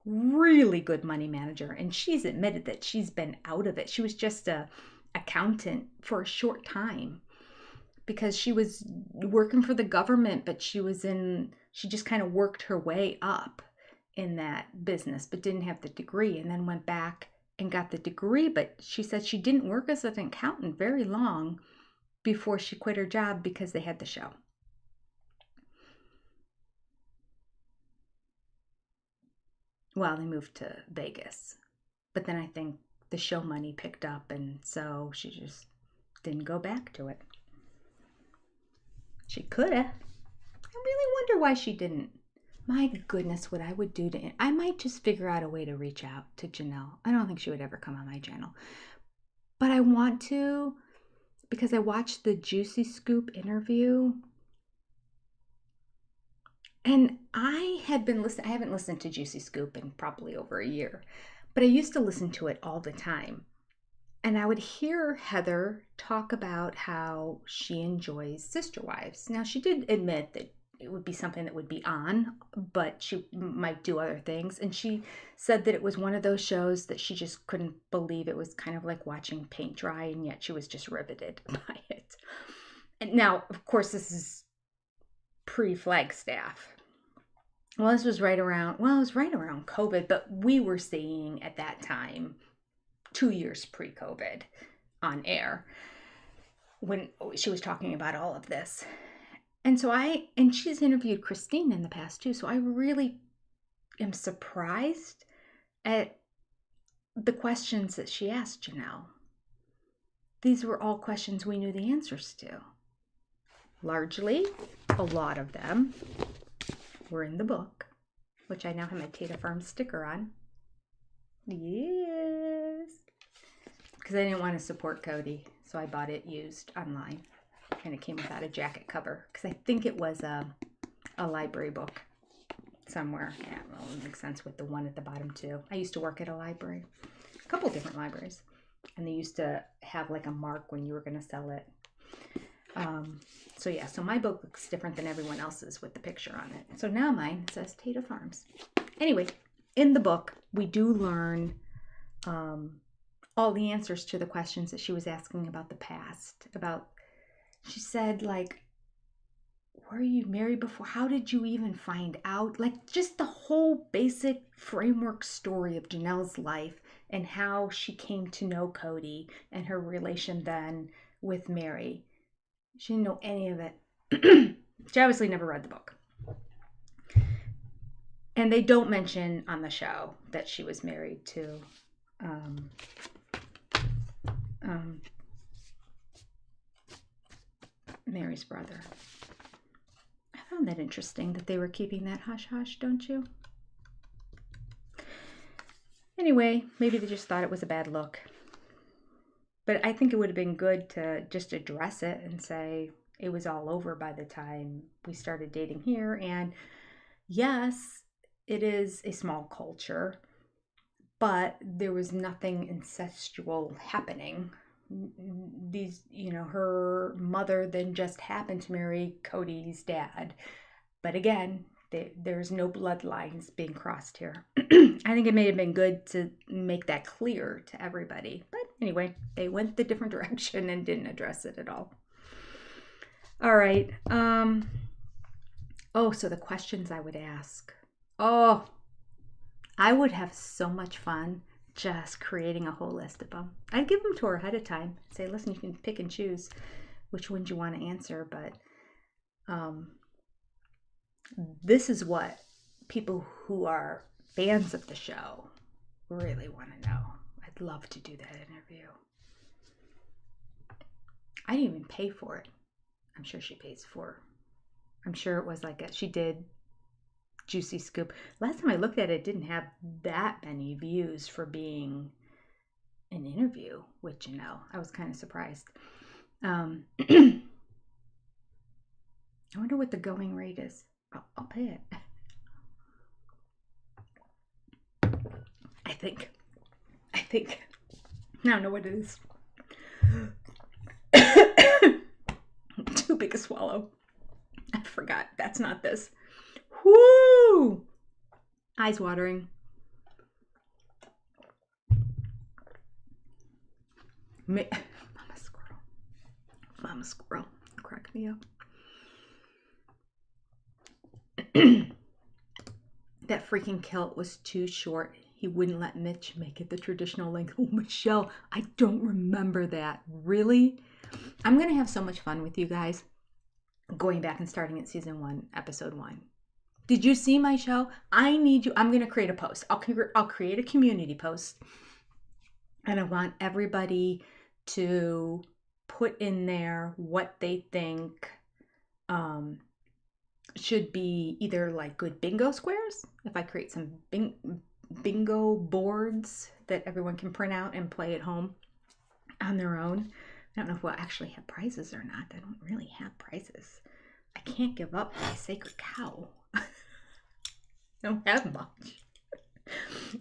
really good money manager, and she's admitted that she's been out of it. She was just a accountant for a short time because she was working for the government, but she just kind of worked her way up in that business, but didn't have the degree, and then went back and got the degree. But she said she didn't work as an accountant very long before she quit her job because they had the show. Well, they moved to Vegas, but then I think the show money picked up, and so she just didn't go back to it. She could have. I really wonder why she didn't. My goodness, what I would do to... I might just figure out a way to reach out to Janelle. I don't think she would ever come on my channel. But I want to, because I watched the Juicy Scoop interview. And I haven't listened to Juicy Scoop in probably over a year. But I used to listen to it all the time. And I would hear Heather talk about how she enjoys Sister Wives. Now, she did admit that it would be something that would be on, but she might do other things. And she said that it was one of those shows that she just couldn't believe. It was kind of like watching paint dry, and yet she was just riveted by it. And now, of course, this is pre-Flagstaff. Well, this was it was right around COVID, but we were seeing at that time 2 years pre-COVID on air when she was talking about all of this. And so and she's interviewed Christine in the past too. So I really am surprised at the questions that she asked Janelle. These were all questions we knew the answers to. Largely, a lot of them were in the book, which I now have my Tata Farm sticker on. Yes. Because I didn't want to support Cody, so I bought it used online. And it came without a jacket cover, because I think it was a library book somewhere. Yeah, well, it makes sense with the one at the bottom too. I used to work at a library, a couple different libraries, and they used to have like a mark when you were going to sell it. So yeah, so my book looks different than everyone else's with the picture on it. So now mine says Tater Farms. Anyway, in the book, we do learn all the answers to the questions that she was asking about the past. She said, like, were you married before? How did you even find out? Like, just the whole basic framework story of Janelle's life and how she came to know Cody and her relation then with Mary. She didn't know any of it. She obviously never read the book. And they don't mention on the show that she was married to Mary's brother. I found that interesting that they were keeping that hush-hush, don't you? Anyway, maybe they just thought it was a bad look. But I think it would have been good to just address it and say it was all over by the time we started dating here. And yes, it is a small culture, but there was nothing incestual happening. These, her mother then just happened to marry Cody's dad. But again, there's no bloodlines being crossed here. I think it may have been good to make that clear to everybody. But anyway, they went the different direction and didn't address it at all. All right. So the questions I would ask. Oh, I would have so much fun just creating a whole list of them. I'd give them to her ahead of time. Say, listen, you can pick and choose which ones you want to answer, but this is what people who are fans of the show really want to know. I'd love to do that interview. I didn't even pay for it. I'm sure she pays for it. I'm sure it was like she did Juicy Scoop. Last time I looked at it, it didn't have that many views for being an interview, which, I was kind of surprised. I wonder what the going rate is. I'll pay it. I think. I don't know what it is. Too big a swallow. I forgot. That's not this. Whoo! Eyes watering. Mama squirrel. Crack me up. That freaking kilt was too short. He wouldn't let Mitch make it the traditional length. Oh, Michelle, I don't remember that. Really? I'm going to have so much fun with you guys going back and starting at season 1, episode 1. Did you see my show? I need you. I'm going to create a post. I'll create a community post. And I want everybody to put in there what they think should be either like good bingo squares. If I create some bingo boards that everyone can print out and play at home on their own. I don't know if we'll actually have prizes or not. I don't really have prizes. I can't give up my sacred cow. I don't have much.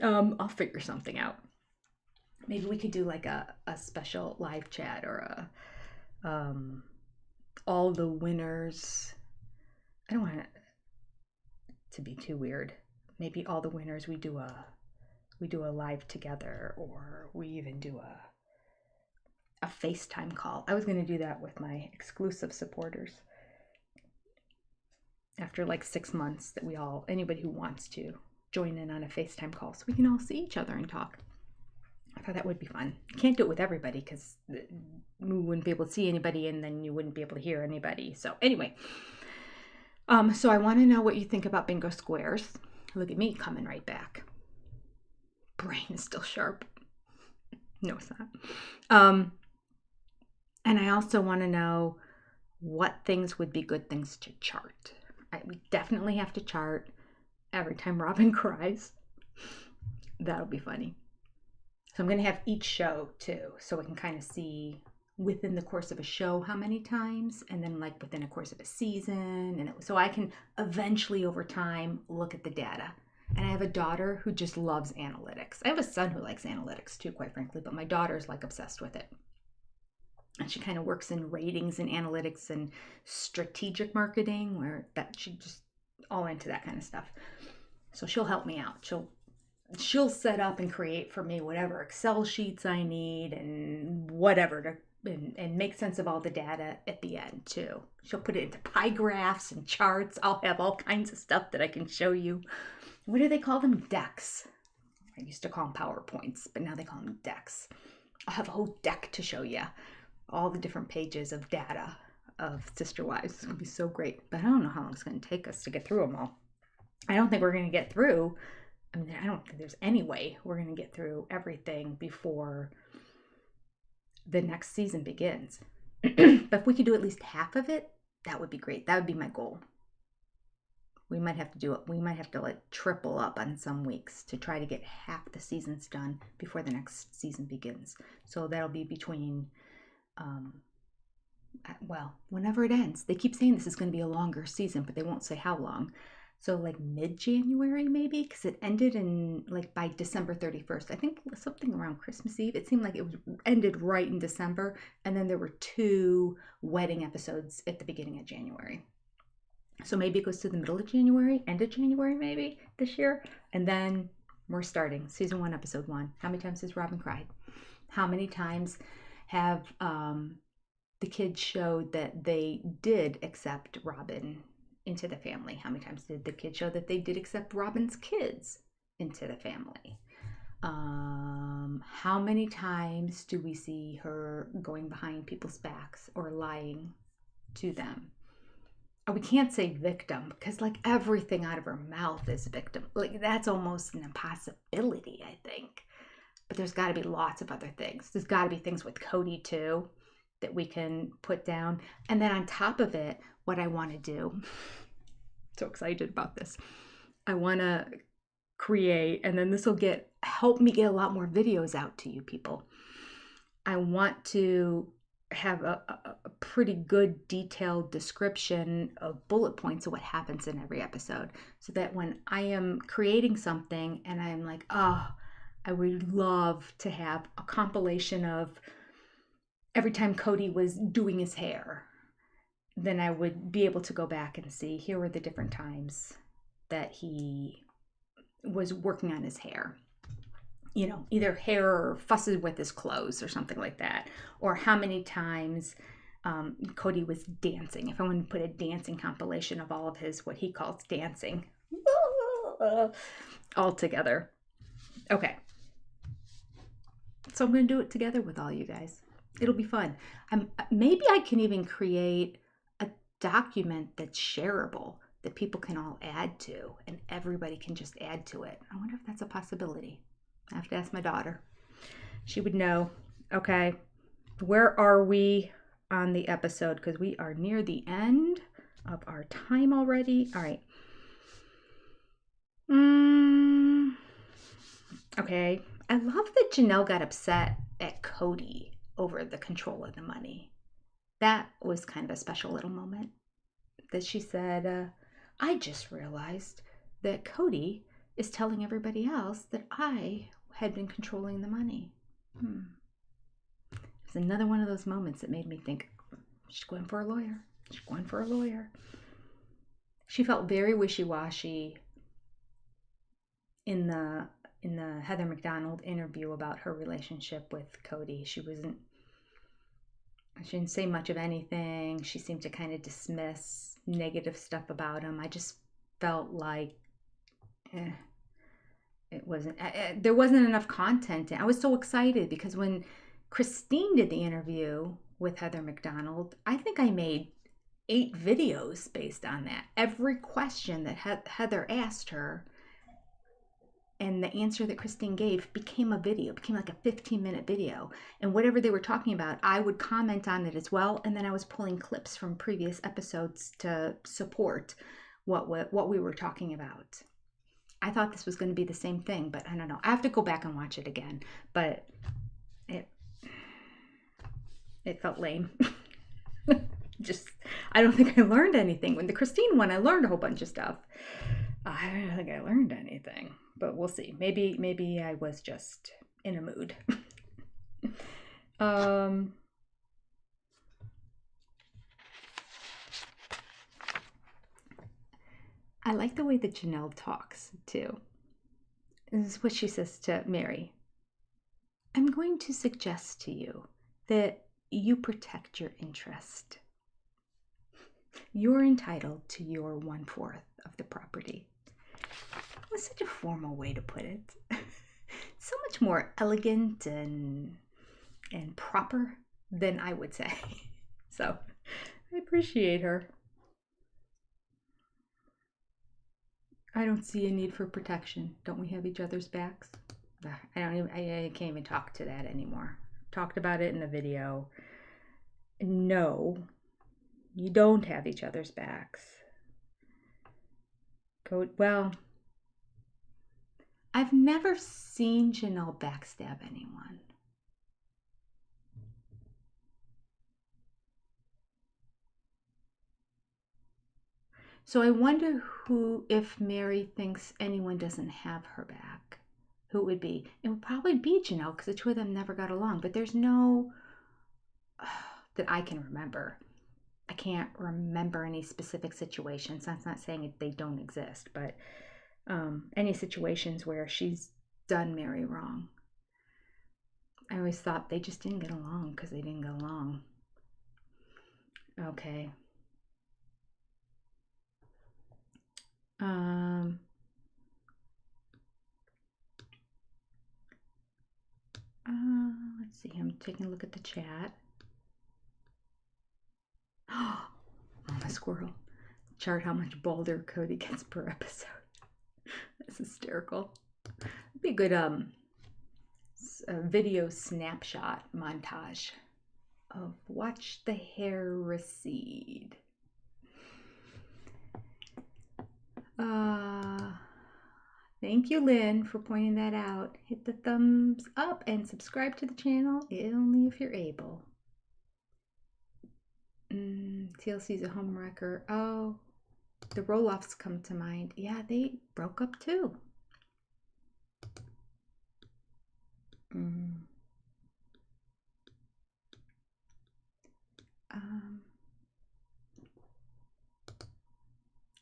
I'll figure something out. Maybe we could do like a special live chat or all the winners. I don't want it to be too weird. Maybe all the winners we do a live together, or we even do a FaceTime call. I was going to do that with my exclusive supporters. After like 6 months that anybody who wants to join in on a FaceTime call so we can all see each other and talk. I thought that would be fun. Can't do it with everybody because we wouldn't be able to see anybody and then you wouldn't be able to hear anybody. So anyway, so I want to know what you think about bingo squares. Look at me coming right back. Brain is still sharp. No, it's not. And I also want to know what things would be good things to chart. We definitely have to chart every time Robin cries. That'll be funny. So I'm going to have each show too, so we can kind of see within the course of a show how many times, and then like within a course of a season, and so I can eventually over time look at the data. And I have a daughter who just loves analytics. I have a son who likes analytics too, quite frankly, but my daughter's like obsessed with it. And she kind of works in ratings and analytics and strategic marketing, where that she just all into that kind of stuff. So she'll help me out. She'll set up and create for me whatever Excel sheets I need and whatever to and make sense of all the data at the end too. She'll put it into pie graphs and charts. I'll have all kinds of stuff that I can show you. What do they call them? Decks. I used to call them PowerPoints, but now they call them decks. I'll have a whole deck to show you all the different pages of data of Sister Wives. It's going to be so great. But I don't know how long it's going to take us to get through them all. I don't think we're going to get through. I mean, I don't think there's any way we're going to get through everything before the next season begins. But if we could do at least half of it, that would be great. That would be my goal. We might have to do it. We might have to like triple up on some weeks to try to get half the seasons done before the next season begins. So that'll be between, well, whenever it ends. They keep saying this is going to be a longer season, but they won't say how long. So like mid-January maybe, because it ended in like by December 31st. I think something around Christmas Eve. It seemed like it was ended right in December, and then there were 2 wedding episodes at the beginning of January. So maybe it goes to the middle of January, end of January maybe this year. And then we're starting season 1, episode 1. How many times has Robin cried? How many times have the kids showed that they did accept Robin into the family? How many times did the kids show that they did accept Robin's kids into the family? How many times do we see her going behind people's backs or lying to them? We can't say victim because like everything out of her mouth is victim. Like that's almost an impossibility, I think. But there's got to be lots of other things. There's got to be things with Cody too that we can put down. And then on top of it, what I want to do, so excited about this, I want to create, and then this will help me get a lot more videos out to you people. I want to have a pretty good detailed description of bullet points of what happens in every episode, so that when I am creating something and I'm like, oh, I would love to have a compilation of every time Cody was doing his hair, then I would be able to go back and see here were the different times that he was working on his hair. You know, either hair or fusses with his clothes or something like that. Or how many times Cody was dancing. If I wanted to put a dancing compilation of all of his, what he calls dancing, all together. Okay. So I'm going to do it together with all you guys. It'll be fun. Maybe I can even create a document that's shareable that people can all add to, and everybody can just add to it. I wonder if that's a possibility. I have to ask my daughter. She would know. Okay, where are we on the episode? Because we are near the end of our time already. All right. Okay. I love that Janelle got upset at Cody over the control of the money. That was kind of a special little moment. That she said, I just realized that Cody is telling everybody else that I had been controlling the money. It was another one of those moments that made me think, she's going for a lawyer. She's going for a lawyer. She felt very wishy-washy in the Heather McDonald interview about her relationship with Cody. She didn't say much of anything. She seemed to kind of dismiss negative stuff about him. I just felt like it wasn't, there wasn't enough content. I was so excited because when Christine did the interview with Heather McDonald, I think I made 8 videos based on that. Every question that Heather asked her and the answer that Christine gave became a video, became like a 15-minute video. And whatever they were talking about, I would comment on it as well. And then I was pulling clips from previous episodes to support what we were talking about. I thought this was going to be the same thing, but I don't know. I have to go back and watch it again, but it felt lame. I don't think I learned anything. When the Christine one, I learned a whole bunch of stuff. I don't think I learned anything, but we'll see. Maybe I was just in a mood. I like the way that Janelle talks too. This is what she says to Mary. I'm going to suggest to you that you protect your interest. You're entitled to your 1/4 of the property. That's such a formal way to put it. So much more elegant and proper than I would say. So I appreciate her. I don't see a need for protection. Don't we have each other's backs? I can't even talk to that anymore. Talked about it in the video. No, you don't have each other's backs. Well, I've never seen Janelle backstab anyone. So I wonder if Mary thinks anyone doesn't have her back, who it would be. It would probably be Janelle, because the two of them never got along. But there's no, that I can remember. I can't remember any specific situations. That's not saying they don't exist, but any situations where she's done Mary wrong. I always thought they just didn't get along because they didn't get along. Okay. Let's see. I'm taking a look at the chat. Oh, my squirrel. Chart how much balder Cody gets per episode. That's hysterical. It'd be a good video snapshot montage of watch the hair recede. Thank you, Lynn, for pointing that out. Hit the thumbs up and subscribe to the channel, only if you're able. TLC's a home wrecker. Oh, the Roloffs come to mind. Yeah, they broke up too.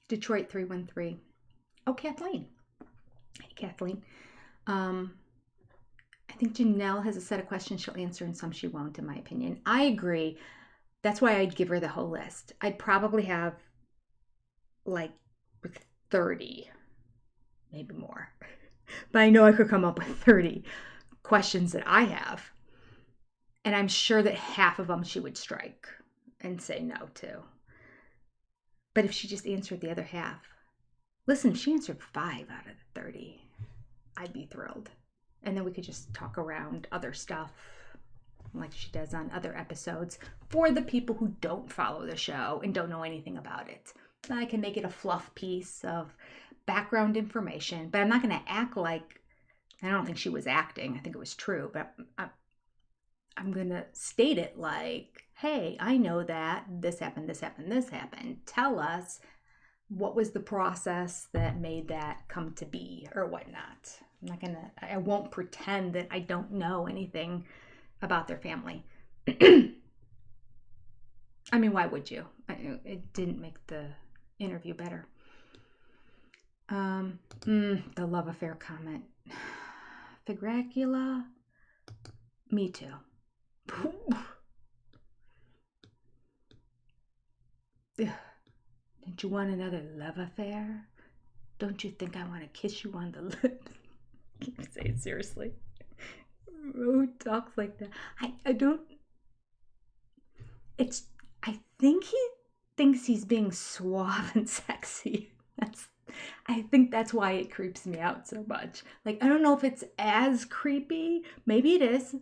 Detroit 313. Oh, Kathleen. Hey, Kathleen. I think Janelle has a set of questions she'll answer and some she won't, in my opinion. I agree. That's why I'd give her the whole list. I'd probably have like 30, maybe more. But I know I could come up with 30 questions that I have. And I'm sure that half of them she would strike and say no to. But if she just answered the other half, listen, if she answered 5 out of the 30, I'd be thrilled. And then we could just talk around other stuff like she does on other episodes for the people who don't follow the show and don't know anything about it. I can make it a fluff piece of background information, but I'm not going to act like, I don't think she was acting. I think it was true, but I'm going to state it like, hey, I know that this happened, this happened, this happened. Tell us what was the process that made that come to be or whatnot. I won't pretend that I don't know anything about their family. I mean, why would you? It didn't make the interview better. The love affair comment. Figracula? Me too. Don't you want another love affair? Don't you think I want to kiss you on the lips? Can you say it seriously? Who talks like that? I don't. I think he thinks he's being suave and sexy. I think that's why it creeps me out so much. Like, I don't know if it's as creepy. Maybe it is.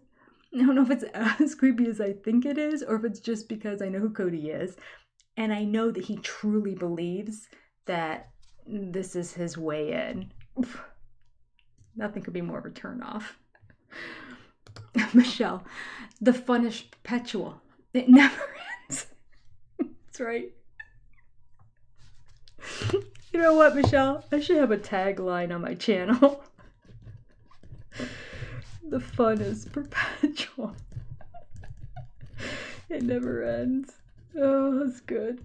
I don't know if it's as creepy as I think it is, or if it's just because I know who Cody is. And I know that he truly believes that this is his way in. Nothing could be more of a turn off. Michelle, the fun is perpetual. It never ends. That's right. You know what, Michelle? I should have a tagline on my channel. The fun is perpetual. It never ends. Oh, that's good.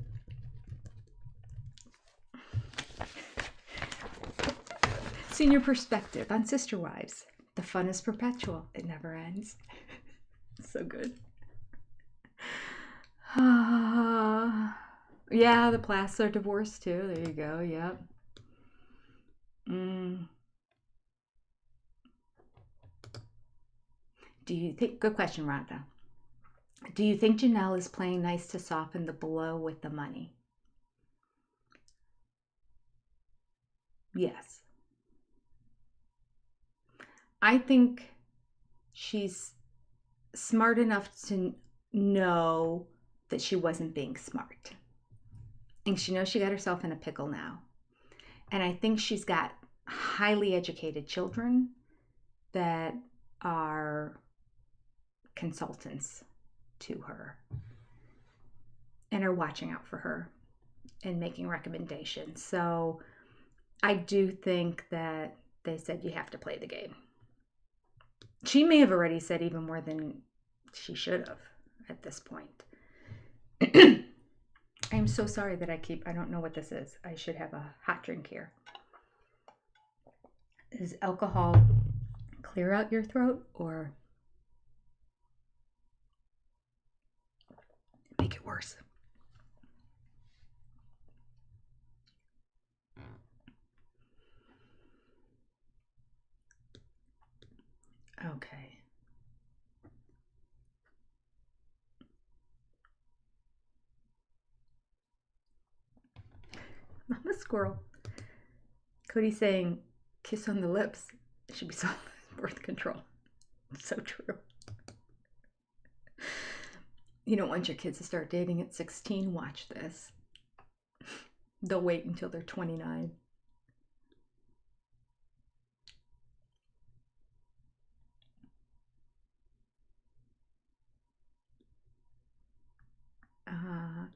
Senior perspective on sister wives. The fun is perpetual. It never ends. So good. Yeah, the Plaths are divorced too. There you go. Yep. Do you think, good question, Rhonda. Do you think Janelle is playing nice to soften the blow with the money? Yes. I think she's smart enough to know that she wasn't being smart. And she knows she got herself in a pickle now. And I think she's got highly educated children that are consultants to her and are watching out for her and making recommendations. So I do think that they said you have to play the game. She may have already said even more than she should have at this point. I'm so sorry that I don't know what this is. I should have a hot drink here. Does alcohol clear out your throat or make it worse? Okay. I'm a squirrel. Cody's saying, kiss on the lips. It should be so birth control. So true. You don't want your kids to start dating at 16. Watch this. They'll wait until they're 29.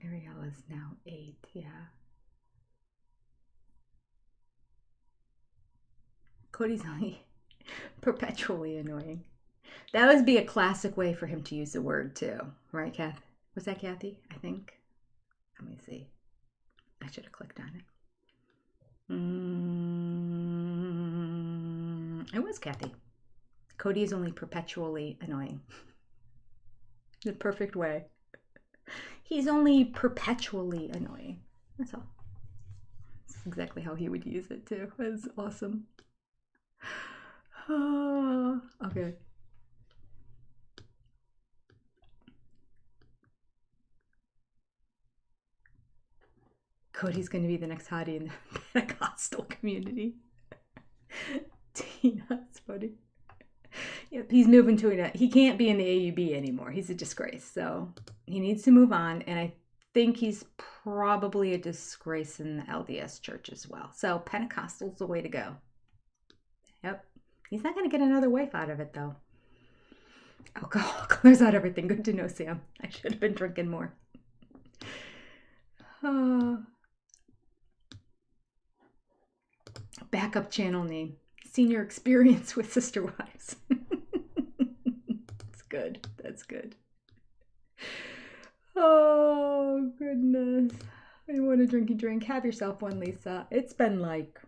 Ariel is now 8, yeah. Cody's only perpetually annoying. That would be a classic way for him to use the word too, right, Kath? Was that Kathy? I think. Let me see. I should have clicked on it. It was Kathy. Cody is only perpetually annoying. The perfect way. He's only perpetually annoying. That's all. That's exactly how he would use it too. That's awesome. Okay. Cody's going to be the next hottie in the Pentecostal community. Tina, that's funny. Yep, he's moving to he can't be in the AUB anymore. He's a disgrace. So he needs to move on. And I think he's probably a disgrace in the LDS church as well. So Pentecostal's the way to go. Yep. He's not going to get another wife out of it, though. Alcohol clears out everything. Good to know, Sam. I should have been drinking more. Backup channel name. Senior experience with sister wives. That's good. That's good. Oh, goodness. I want a drinky drink. Have yourself one, Lisa. It's been like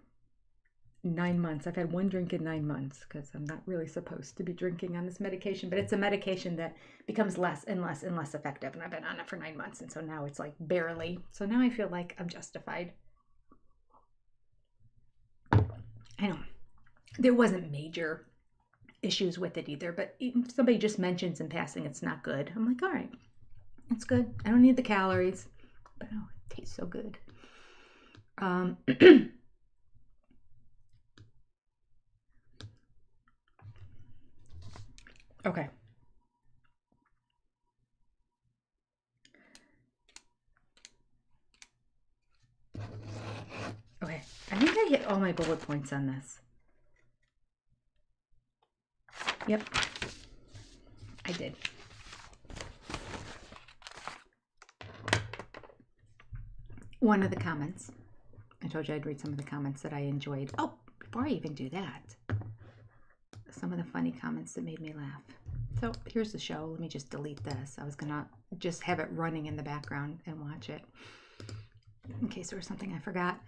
9 months. I've had one drink in 9 months because I'm not really supposed to be drinking on this medication, but it's a medication that becomes less and less and less effective. And I've been on it for 9 months. And so now it's like barely. So now I feel like I'm justified. I know there wasn't major issues with it either, but if somebody just mentions in passing it's not good, I'm like, all right, it's good. I don't need the calories, but oh, it tastes so good. Okay. Okay, I think I hit all my bullet points on this. Yep, I did. One of the comments, I told you I'd read some of the comments that I enjoyed. Oh, before I even do that, some of the funny comments that made me laugh. So here's the show. Let me just delete this. I was gonna just have it running in the background and watch it in case there was something I forgot.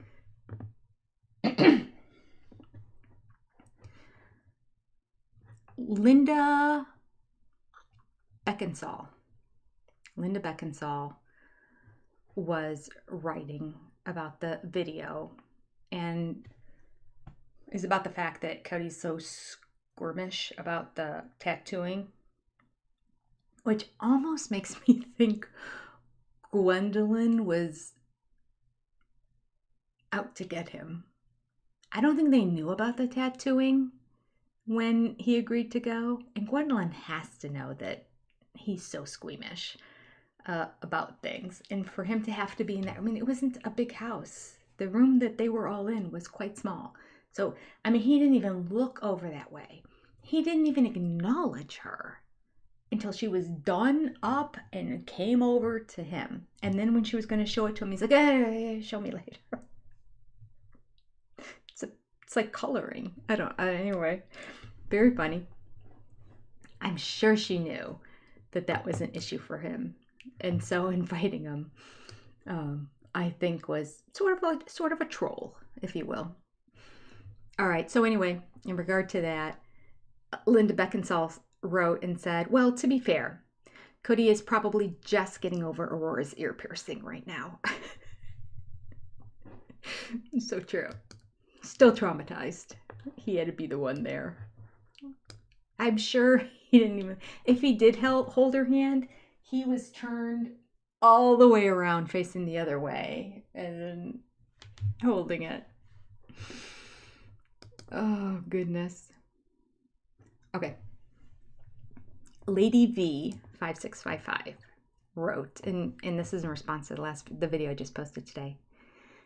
Linda Beckinsale was writing about the video and is about the fact that Cody's so squirmish about the tattooing, which almost makes me think Gwendlyn was out to get him. I don't think they knew about the tattooing when he agreed to go, and Gwendlyn has to know that he's so squeamish about things, and for him to have to be in that, I mean, it wasn't a big house. The room that they were all in was quite small. So, I mean, he didn't even look over that way. He didn't even acknowledge her until she was done up and came over to him. And then when she was going to show it to him, he's like, hey, show me later. It's like coloring. Anyway, very funny. I'm sure she knew that was an issue for him. And so inviting him, I think, was sort of a troll, if you will. All right. So anyway, in regard to that, Linda Beckinsale wrote and said, well, to be fair, Cody is probably just getting over Aurora's ear piercing right now. So true. Still traumatized. He had to be the one there. I'm sure he didn't even, if he did hold her hand, he was turned all the way around facing the other way and then holding it. Oh, goodness. Okay. Lady V 5655 wrote, and this is in response to the video I just posted today.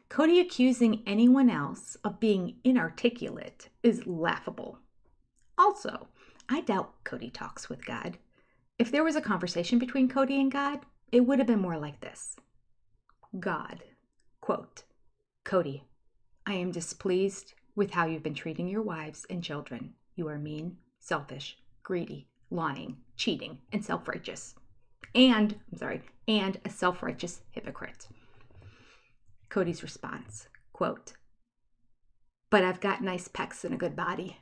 Cody accusing anyone else of being inarticulate is laughable. Also, I doubt Cody talks with God. If there was a conversation between Cody and God, it would have been more like this. God, quote, Cody, I am displeased with how you've been treating your wives and children. You are mean, selfish, greedy, lying, cheating, and self-righteous. And a self-righteous hypocrite. Cody's response, quote, but I've got nice pecs and a good body.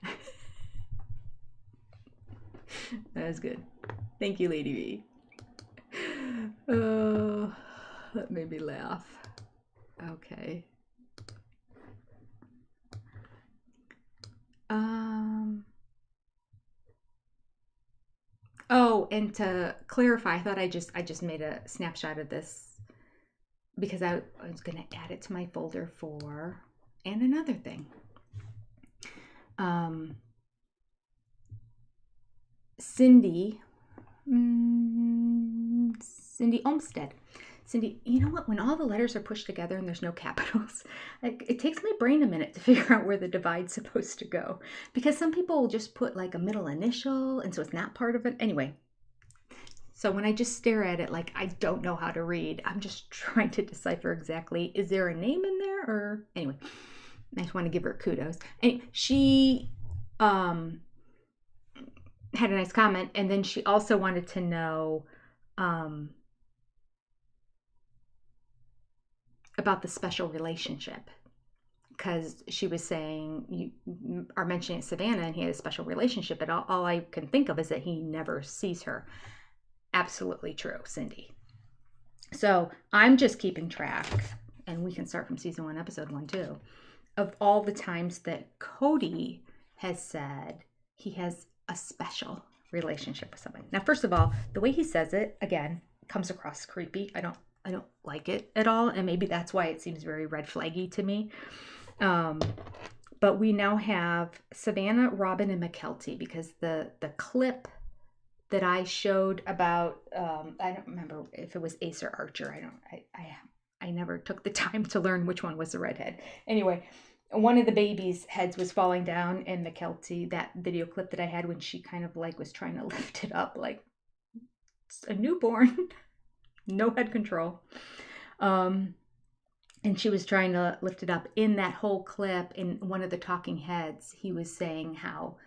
That was good. Thank you, Lady V. Oh, that made me laugh. Okay. Oh, and to clarify, I thought I just made a snapshot of this because I was going to add it to my folder for, and another thing. Cindy Olmstead. Cindy, you know what? When all the letters are pushed together and there's no capitals, like, it takes my brain a minute to figure out where the divide's supposed to go. Because some people will just put like a middle initial, and so it's not part of it. Anyway, so when I just stare at it like I don't know how to read, I'm just trying to decipher exactly, is there a name in there? Or anyway, I just want to give her kudos. And she had a nice comment, and then she also wanted to know about the special relationship, because she was saying you are mentioning Savannah and he had a special relationship, but all I can think of is that he never sees her. Absolutely true, Cindy. So I'm just keeping track, and we can start from season 1, episode 1 too, of all the times that Cody has said he has a special relationship with somebody. Now, first of all, the way he says it, again, comes across creepy. I don't like it at all, and maybe that's why it seems very red flaggy to me. But we now have Savannah, Robin, and McKelty, because the clip that I showed about, I don't remember if it was Ace or Archer. I never took the time to learn which one was the redhead. Anyway, one of the babies' heads was falling down, and McKelty, that video clip that I had when she kind of like was trying to lift it up, like it's a newborn, no head control. And she was trying to lift it up. In that whole clip, in one of the talking heads, he was saying how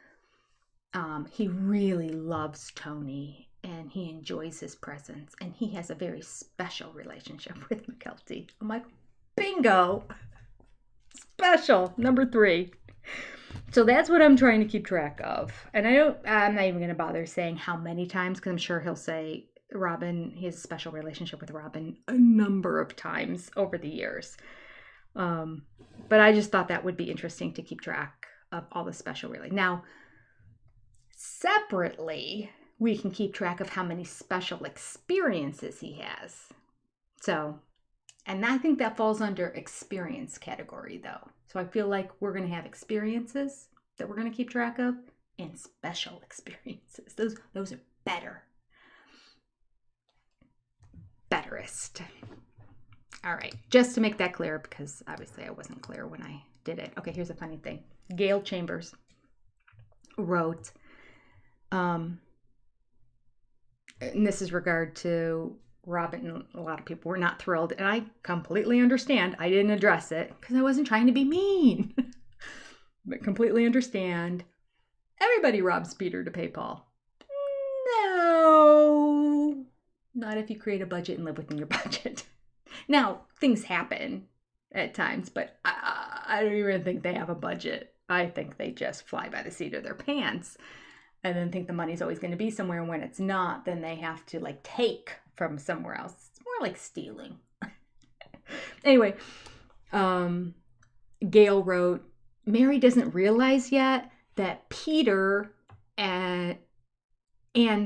he really loves Tony and he enjoys his presence, and he has a very special relationship with McKelty. I'm like, bingo! Special, number 3. So that's what I'm trying to keep track of. And I'm not even going to bother saying how many times, because I'm sure he'll say Robin, he has a special relationship with Robin a number of times over the years. But I just thought that would be interesting to keep track of all the special relations. Now, separately, we can keep track of how many special experiences he has. So, and I think that falls under experience category though. So I feel like we're going to have experiences that we're going to keep track of and special experiences. Those are better. Betterest. All right, just to make that clear, because obviously I wasn't clear when I did it. Okay, here's a funny thing. Gail Chambers wrote, and this is regard to Robin. A lot of people were not thrilled, and I completely understand. I didn't address it because I wasn't trying to be mean, but completely understand. Everybody robs Peter to pay Paul. No, not if you create a budget and live within your budget. Now, things happen at times, but I don't even think they have a budget. I think they just fly by the seat of their pants and then think the money's always going to be somewhere. And when it's not, then they have to like take from somewhere else. It's more like stealing. Anyway, Gail wrote, Mary doesn't realize yet that Peter and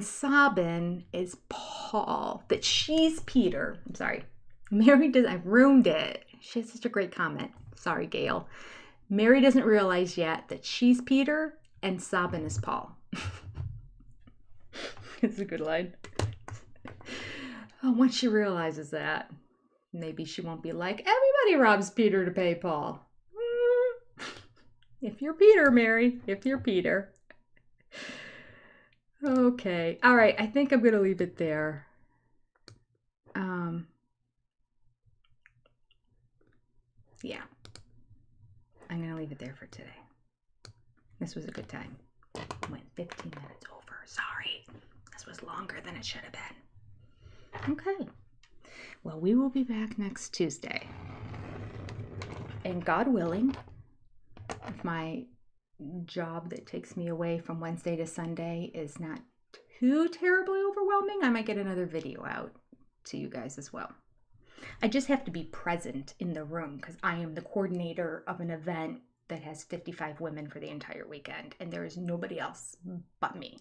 Sabin is Paul, that she's Peter. I'm sorry. Mary does. I ruined it. She has such a great comment. Sorry, Gail. Mary doesn't realize yet that she's Peter and Sabin is Paul. It's a good line. Oh, once she realizes that, maybe she won't be like, everybody robs Peter to pay Paul. If you're Peter, Mary. If you're Peter. Okay. All right. I think I'm going to leave it there. Yeah. I'm going to leave it there for today. This was a good time. Went 15 minutes over. Sorry. This was longer than it should have been. Okay. Well, we will be back next Tuesday. And God willing, if my job that takes me away from Wednesday to Sunday is not too terribly overwhelming, I might get another video out to you guys as well. I just have to be present in the room because I am the coordinator of an event that has 55 women for the entire weekend, and there is nobody else but me.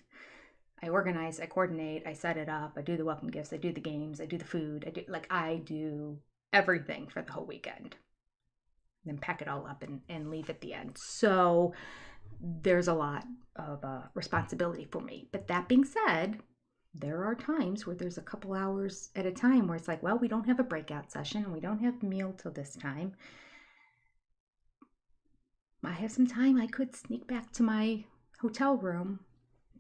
I organize, I coordinate, I set it up, I do the welcome gifts, I do the games, I do the food, I do everything for the whole weekend. Then pack it all up and leave at the end. So there's a lot of responsibility for me. But that being said, there are times where there's a couple hours at a time where it's like, well, we don't have a breakout session and we don't have meal till this time. I have some time. I could sneak back to my hotel room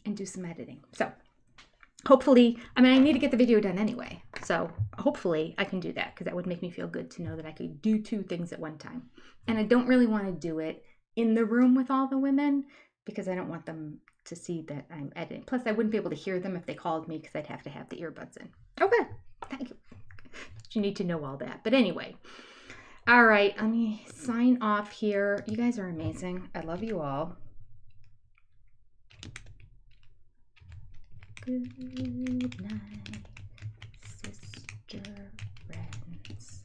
and do some editing. So hopefully, I need to get the video done anyway. So hopefully I can do that because that would make me feel good to know that I could do two things at one time. And I don't really want to do it in the room with all the women because I don't want them to see that I'm editing. Plus, I wouldn't be able to hear them if they called me because I'd have to have the earbuds in. Okay, thank you. You need to know all that. But anyway, all right, let me sign off here. You guys are amazing. I love you all. Good night, sister friends.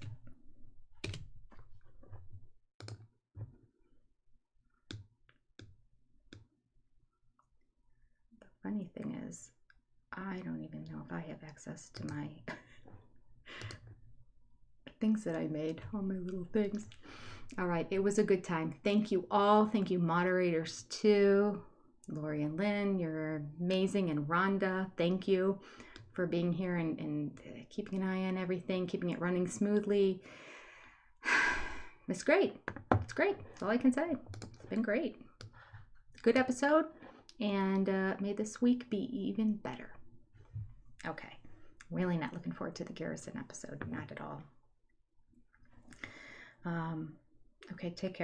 The funny thing is, I don't even know if I have access to my things that I made, all my little things. All right, it was a good time. Thank you all. Thank you, moderators, too. Lori and Lynn, you're amazing. And Rhonda, thank you for being here and keeping an eye on everything, keeping it running smoothly. It's great. It's great. That's all I can say. It's been great. Good episode. And may this week be even better. Okay. Really not looking forward to the Garrison episode. Not at all. Okay, take care.